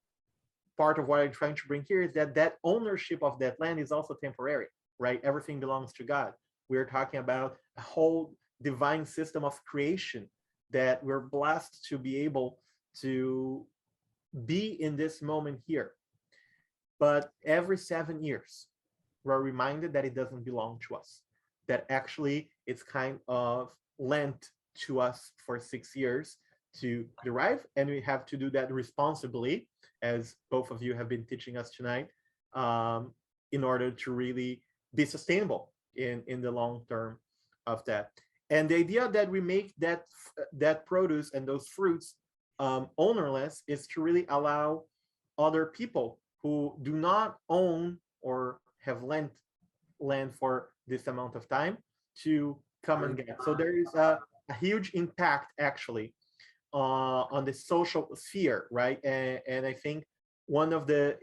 [SPEAKER 5] part of what I'm trying to bring here, is that that ownership of that land is also temporary, right? Everything belongs to God. We're talking about a whole divine system of creation that we're blessed to be able to be in this moment here. But every 7 years, we're reminded that it doesn't belong to us, that actually it's kind of lent to us for 6 years to derive, and we have to do that responsibly, as both of you have been teaching us tonight, in order to really be sustainable in the long term of that. And the idea that we make that produce and those fruits ownerless is to really allow other people who do not own or have lent land for this amount of time to come and get. So there is a huge impact actually on the social sphere, right? And I think one of the,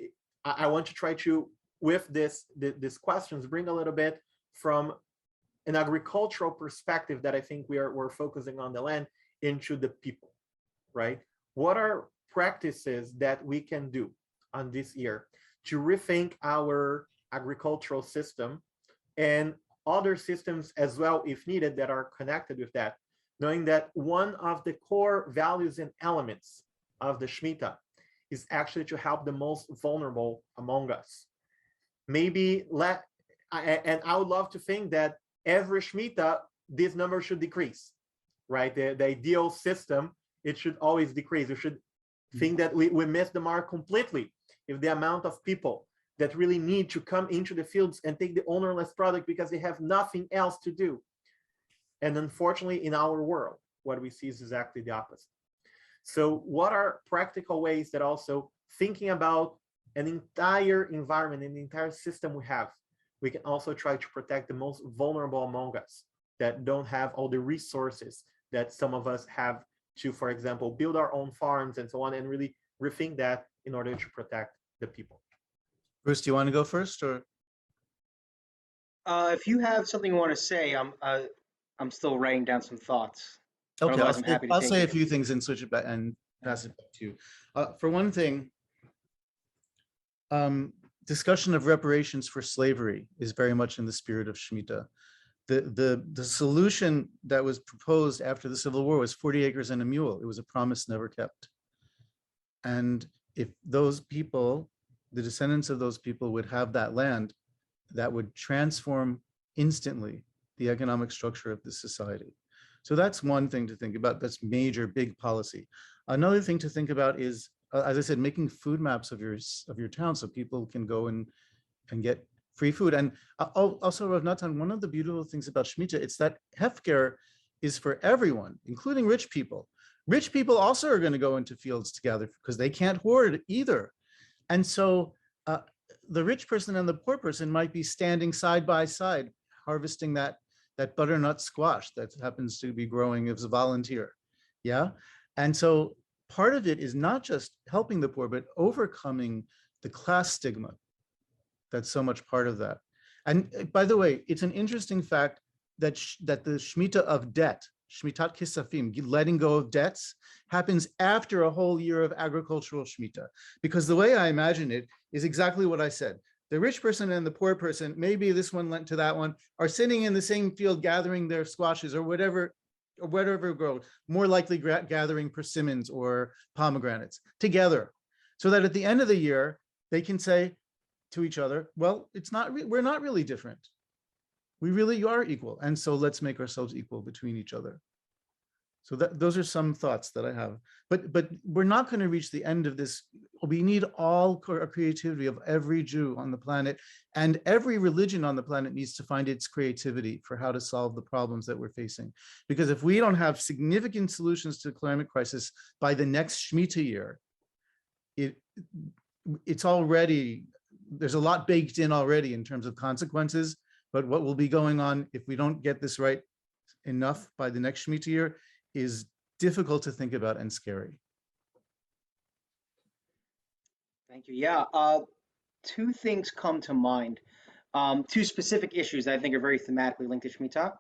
[SPEAKER 5] I want to try to, with these questions, bring a little bit from an agricultural perspective that I think we're focusing on the land into the people, right? What are practices that we can do on this year to rethink our agricultural system and other systems as well, if needed, that are connected with that, knowing that one of the core values and elements of the Shemitah is actually to help the most vulnerable among us. Maybe and I would love to think that every Shemitah, this number should decrease, right? The ideal system, it should always decrease. We should think that we missed the mark completely if the amount of people that really need to come into the fields and take the ownerless product because they have nothing else to do. And unfortunately, in our world, what we see is exactly the opposite. So what are practical ways that also thinking about an entire environment and the entire system we can also try to protect the most vulnerable among us that don't have all the resources that some of us have to, for example, build our own farms and so on, and really rethink that in order to protect the people.
[SPEAKER 3] Bruce, do you want to go first, or?
[SPEAKER 4] If you have something you want to say, I'm still writing down some thoughts.
[SPEAKER 3] Okay,
[SPEAKER 4] Otherwise, I'm happy to
[SPEAKER 3] I'll
[SPEAKER 4] take
[SPEAKER 3] say a
[SPEAKER 4] it.
[SPEAKER 3] few things and switch it back and pass it back to you. For one thing, discussion of reparations for slavery is very much in the spirit of Shemitah. The solution that was proposed after the Civil War was 40 acres and a mule. It was a promise never kept. And if those people, the descendants of those people, would have that land, that would transform instantly the economic structure of the society. So that's one thing to think about. That's major, big policy. Another thing to think about is, as I said, making food maps of your town so people can go and get free food. And also, Rav Natan, one of the beautiful things about Shemitah, it's that Hefker is for everyone, including rich people. Rich people also are going to go into fields together because they can't hoard either. And so the rich person and the poor person might be standing side by side, harvesting that butternut squash that happens to be growing as a volunteer. Yeah. And so part of it is not just helping the poor, but overcoming the class stigma. That's so much part of that. And by the way, it's an interesting fact that the Shemitah of debt, Shmitat Kisafim, letting go of debts, happens after a whole year of agricultural Shemitah. Because the way I imagine it is exactly what I said. The rich person and the poor person, maybe this one lent to that one, are sitting in the same field gathering their squashes or whatever grow, more likely gathering persimmons or pomegranates together, so that at the end of the year, they can say to each other, well, we're not really different. We really are equal. And so let's make ourselves equal between each other. So those are some thoughts that I have. But we're not going to reach the end of this. We need all creativity of every Jew on the planet, and every religion on the planet needs to find its creativity for how to solve the problems that we're facing. Because if we don't have significant solutions to the climate crisis by the next Shemitah year, it's already, there's a lot baked in already in terms of consequences But what will be going on if we don't get this right enough by the next Shemitah year is difficult to think about and scary.
[SPEAKER 4] Thank you. Yeah, two things come to mind. Two specific issues that I think are very thematically linked to Shemitah.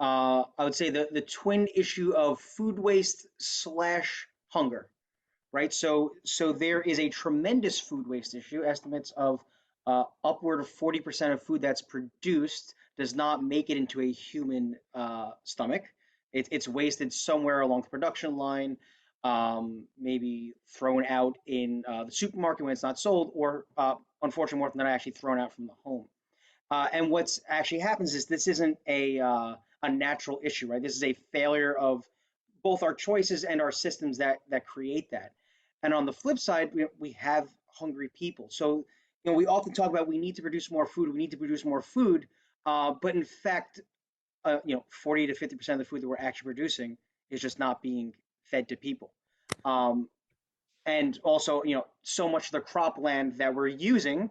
[SPEAKER 4] I would say the twin issue of food waste / hunger, right? So there is a tremendous food waste issue. Estimates of upward of 40% of food that's produced does not make it into a human stomach. It's wasted somewhere along the production line, maybe thrown out in the supermarket when it's not sold, or unfortunately more often than not actually thrown out from the home. And what's actually happens is this isn't a natural issue, right? This is a failure of both our choices and our systems that create that. And on the flip side, we have hungry people. So we often talk about we need to produce more food. We need to produce more food, but in fact, 40 to 50% of the food that we're actually producing is just not being fed to people. And also, so much of the cropland that we're using,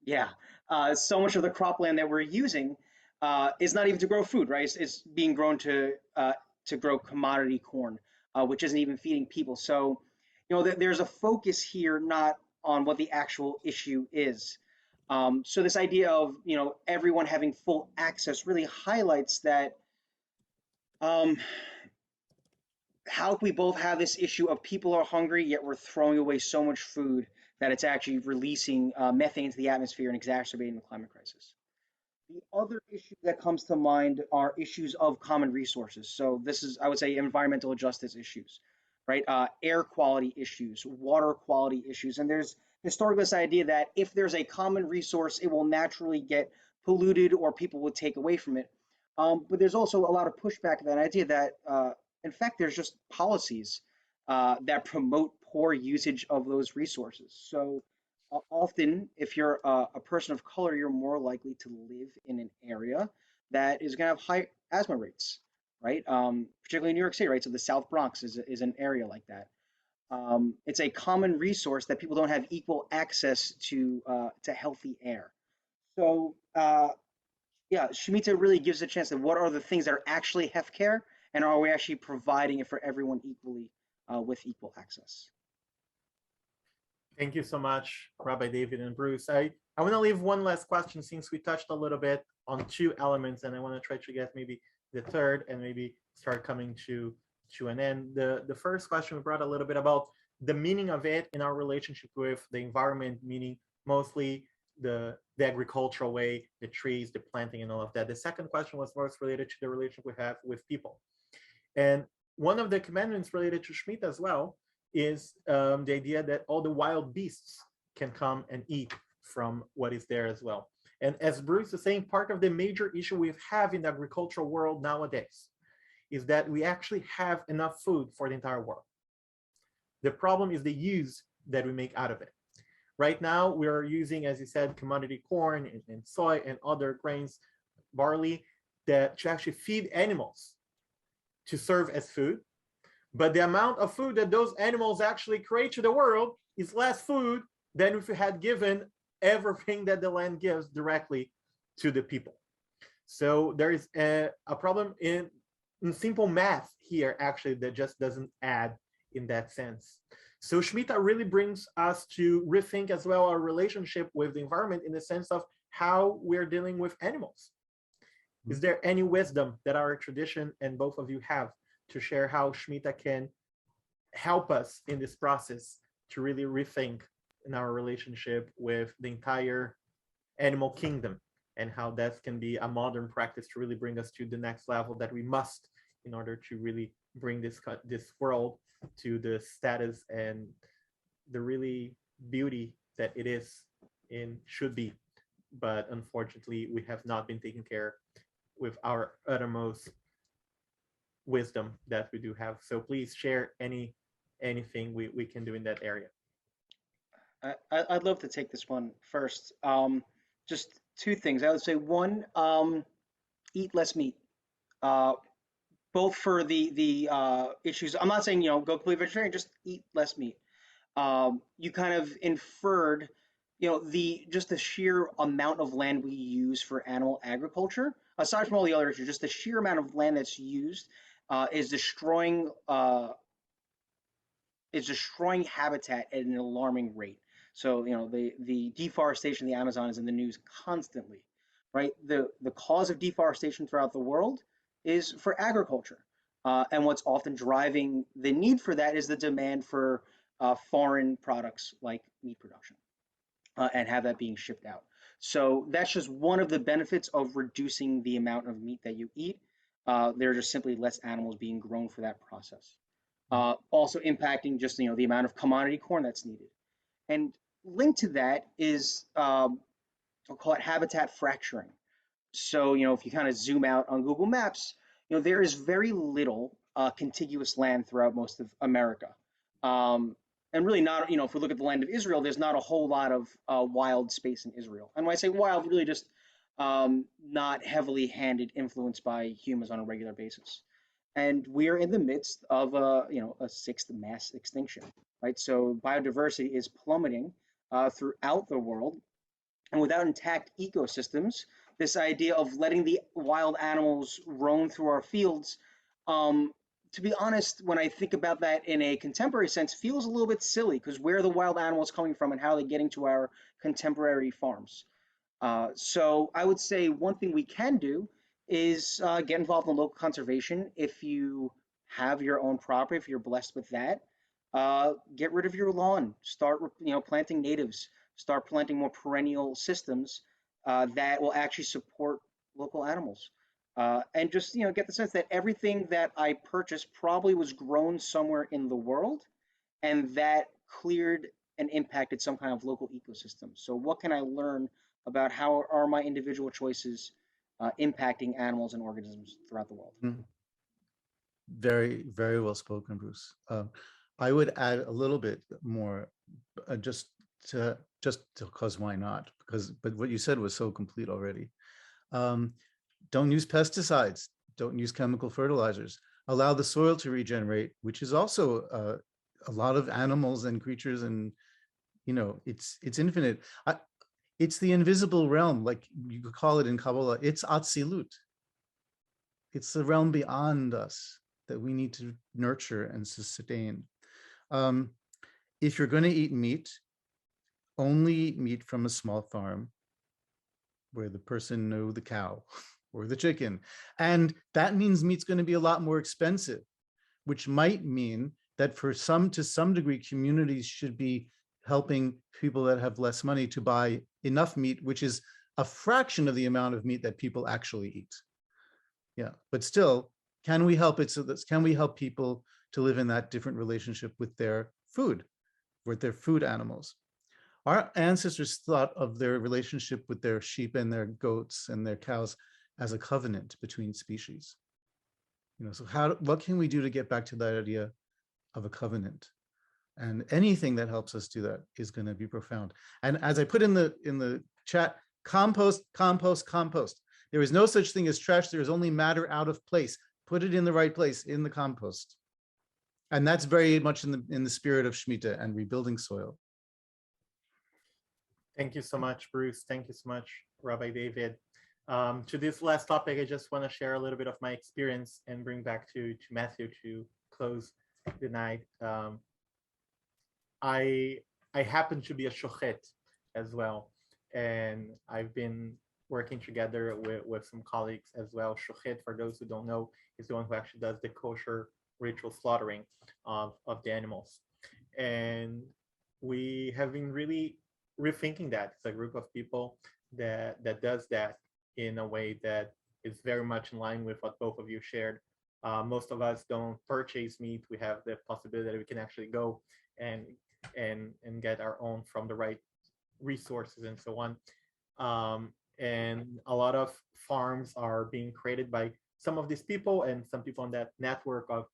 [SPEAKER 4] so much of the cropland that we're using is not even to grow food, right? It's being grown to grow commodity corn, which isn't even feeding people. So, there's a focus here not on what the actual issue is. So this idea of everyone having full access really highlights that how can we both have this issue of people are hungry, yet we're throwing away so much food that it's actually releasing methane into the atmosphere and exacerbating the climate crisis. The other issue that comes to mind are issues of common resources. So this is, I would say, environmental justice issues, right? Air quality issues, water quality issues. And there's historically this idea that if there's a common resource, it will naturally get polluted or people will take away from it. But there's also a lot of pushback to that idea that, in fact, there's just policies that promote poor usage of those resources. So often, if you're a person of color, you're more likely to live in an area that is going to have high asthma rates, right? Particularly in New York City, right? So the South Bronx is an area like that. It's a common resource that people don't have equal access to healthy air. So Shemitah really gives a chance that what are the things that are actually healthcare, and are we actually providing it for everyone equally with equal access?
[SPEAKER 5] Thank you so much, Rabbi David and Bruce. I want to leave one last question since we touched a little bit on two elements, and I want to try to get maybe the third and maybe start coming to an end. The first question we brought a little bit about the meaning of it in our relationship with the environment, meaning mostly the agricultural way, the trees, the planting, and all of that. The second question was most related to the relationship we have with people. And one of the commandments related to Shemitah as well is the idea that all the wild beasts can come and eat from what is there as well. And as Bruce is saying, part of the major issue we have in the agricultural world nowadays is that we actually have enough food for the entire world. The problem is the use that we make out of it. Right now, we are using, as you said, commodity corn and soy and other grains, barley, that to actually feed animals to serve as food. But the amount of food that those animals actually create to the world is less food than if we had given everything that the land gives directly to the people. So there is a problem in simple math here, actually, that just doesn't add in that sense. So Shemitah really brings us to rethink as well our relationship with the environment in the sense of how we're dealing with animals. Is there any wisdom that our tradition and both of you have to share how Shemitah can help us in this process to really rethink in our relationship with the entire animal kingdom, and how that can be a modern practice to really bring us to the next level that we must in order to really bring this world to the status and the really beauty that it is and should be. But unfortunately, we have not been taking care with our uttermost wisdom that we do have. So please share anything we can do in that area.
[SPEAKER 4] I'd love to take this one first. Just two things. I would say one, eat less meat. Both for the issues. I'm not saying go completely vegetarian. Just eat less meat. You kind of inferred, just the sheer amount of land we use for animal agriculture, aside from all the other issues, just the sheer amount of land that's used is destroying habitat at an alarming rate. So, the deforestation of the Amazon is in the news constantly, right? The cause of deforestation throughout the world is for agriculture. And what's often driving the need for that is the demand for foreign products like meat production and have that being shipped out. So that's just one of the benefits of reducing the amount of meat that you eat. There are just simply less animals being grown for that process. Also impacting just the amount of commodity corn that's needed. And linked to that is I'll call it habitat fracturing. So if you kind of zoom out on Google Maps, there is very little contiguous land throughout most of America. And really not, if we look at the land of Israel, there's not a whole lot of wild space in Israel. And when I say wild, really just not heavily handed, influenced by humans on a regular basis. And we're in the midst of a sixth mass extinction, right? So biodiversity is plummeting throughout the world. And without intact ecosystems, this idea of letting the wild animals roam through our fields, to be honest, when I think about that in a contemporary sense, feels a little bit silly, because where are the wild animals coming from and how are they getting to our contemporary farms? So I would say one thing we can do is get involved in local conservation. If you have your own property, if you're blessed with that, get rid of your lawn. Start planting natives. Start planting more perennial systems that will actually support local animals. And just get the sense that everything that I purchased probably was grown somewhere in the world, and that cleared and impacted some kind of local ecosystem. So what can I learn about how are my individual choices impacting animals and organisms throughout the world?
[SPEAKER 3] Very, very well spoken, Bruce. I would add a little bit more, just because why not? But what you said was so complete already. Don't use pesticides. Don't use chemical fertilizers. Allow the soil to regenerate, which is also a lot of animals and creatures, and it's infinite. It's the invisible realm, like you could call it in Kabbalah. It's Atzilut. It's the realm beyond us that we need to nurture and sustain. If you're going to eat meat, only eat meat from a small farm where the person knew the cow or the chicken. And that means meat's going to be a lot more expensive, which might mean that to some degree, communities should be helping people that have less money to buy enough meat, which is a fraction of the amount of meat that people actually eat. Yeah, but still, can we help people to live in that different relationship with their food animals? Our ancestors thought of their relationship with their sheep and their goats and their cows as a covenant between species. So what can we do to get back to that idea of a covenant? And anything that helps us do that is going to be profound. And as I put in the chat, compost, compost, compost. There is no such thing as trash. There is only matter out of place. Put it in the right place, in the compost. And that's very much in the spirit of Shemitah and rebuilding soil.
[SPEAKER 5] Thank you so much, Bruce. Thank you so much, Rabbi David. To this last topic, I just want to share a little bit of my experience and bring back to Matthew to close the night. I happen to be a shochet as well, and I've been working together with some colleagues as well. Shochet, for those who don't know, is the one who actually does the kosher ritual slaughtering of the animals. And we have been really rethinking that. It's a group of people that does that in a way that is very much in line with what both of you shared. Most of us don't purchase meat. We have the possibility that we can actually go and get our own from the right resources and so on. And a lot of farms are being created by some of these people, and some people on that network of,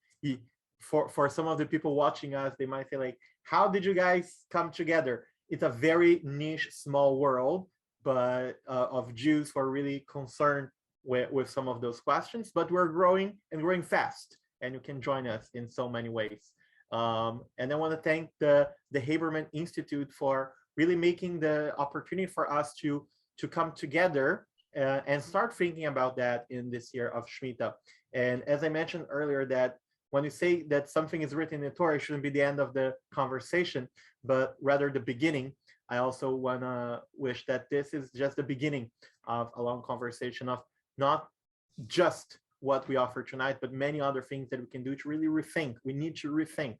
[SPEAKER 5] for some of the people watching us, they might say like, how did you guys come together? It's a very niche, small world, but of Jews who are really concerned with some of those questions, but we're growing and growing fast, and you can join us in so many ways. And I want to thank the Haberman Institute for really making the opportunity for us to come together and start thinking about that in this year of Shemitah. And as I mentioned earlier, that when you say that something is written in the Torah, it shouldn't be the end of the conversation, but rather the beginning. I also want to wish that this is just the beginning of a long conversation of not just what we offer tonight, but many other things that we can do to really rethink. We need to rethink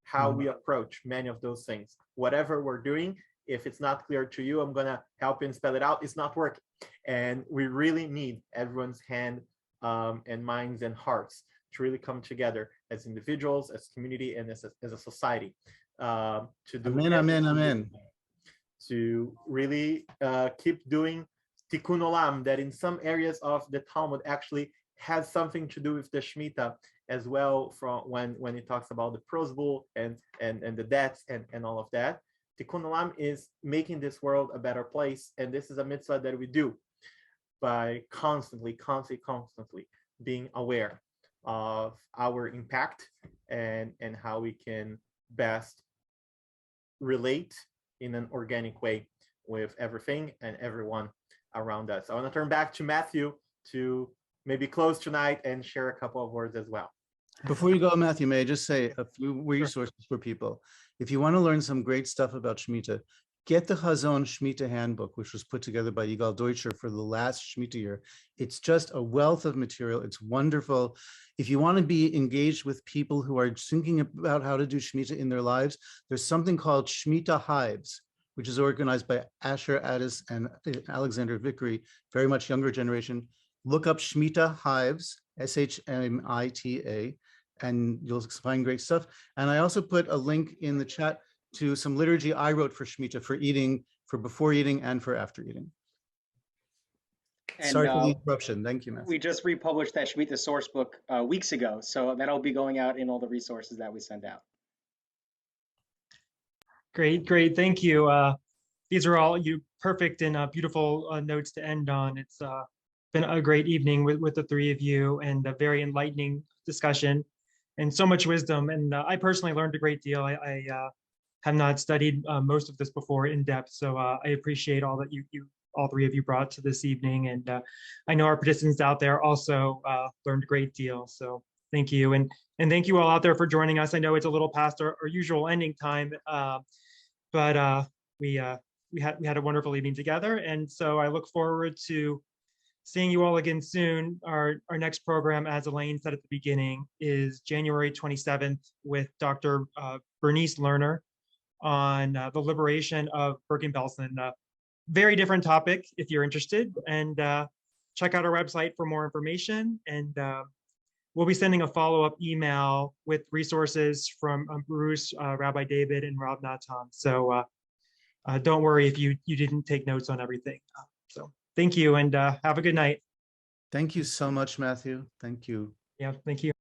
[SPEAKER 5] how we approach many of those things. Whatever we're doing, if it's not clear to you, I'm going to help you and spell it out. It's not working. And we really need everyone's hand and minds and hearts to really come together as individuals, as community, and as a society to do
[SPEAKER 3] Amen.
[SPEAKER 5] To really keep doing tikkun olam, that in some areas of the Talmud actually has something to do with the Shemitah as well, from when it talks about the prosbul and the debts and all of that. Tikkun olam is making this world a better place, and this is a mitzvah that we do by constantly being aware of our impact and how we can best relate in an organic way with everything and everyone around us. I want to turn back to Matthew to maybe close tonight and share a couple of words as well.
[SPEAKER 3] Before you go, Matthew, may I just say a few resources for people? If you want to learn some great stuff about Shemitah, get the Hazon Shemitah Handbook, which was put together by Yigal Deutscher for the last Shemitah year. It's just a wealth of material. It's wonderful. If you want to be engaged with people who are thinking about how to do Shemitah in their lives, there's something called Shemitah Hives, which is organized by Asher Addis and Alexander Vickery, very much younger generation. Look up Shemitah Hives, SHMITA, and you'll find great stuff. And I also put a link in the chat to some liturgy I wrote for Shemitah, for eating, for before eating and for after eating.
[SPEAKER 4] And,
[SPEAKER 3] sorry for the interruption. Thank you, Matthew.
[SPEAKER 4] We just republished that Shemitah source book weeks ago, so that'll be going out in all the resources that we send out.
[SPEAKER 1] Great. Thank you. These are all perfect and beautiful notes to end on. It's been a great evening with the three of you, and a very enlightening discussion and so much wisdom. And I personally learned a great deal. I have not studied most of this before in depth, so I appreciate all that you all three of you brought to this evening. And I know our participants out there also learned a great deal. So thank you. And thank you all out there for joining us. I know it's a little past our usual ending time, but we had a wonderful evening together. And so I look forward to seeing you all again soon. Our next program, as Elaine said at the beginning, is January 27th with Dr. Bernice Lerner on the liberation of Bergen-Belsen. Very different topic if you're interested, and check out our website for more information. And we'll be sending a follow-up email with resources from Bruce, Rabbi David, and Rob Natan. So don't worry if you didn't take notes on everything. So thank you, and have a good night.
[SPEAKER 3] Thank you so much, Matthew. Thank you.
[SPEAKER 1] Yeah, thank you.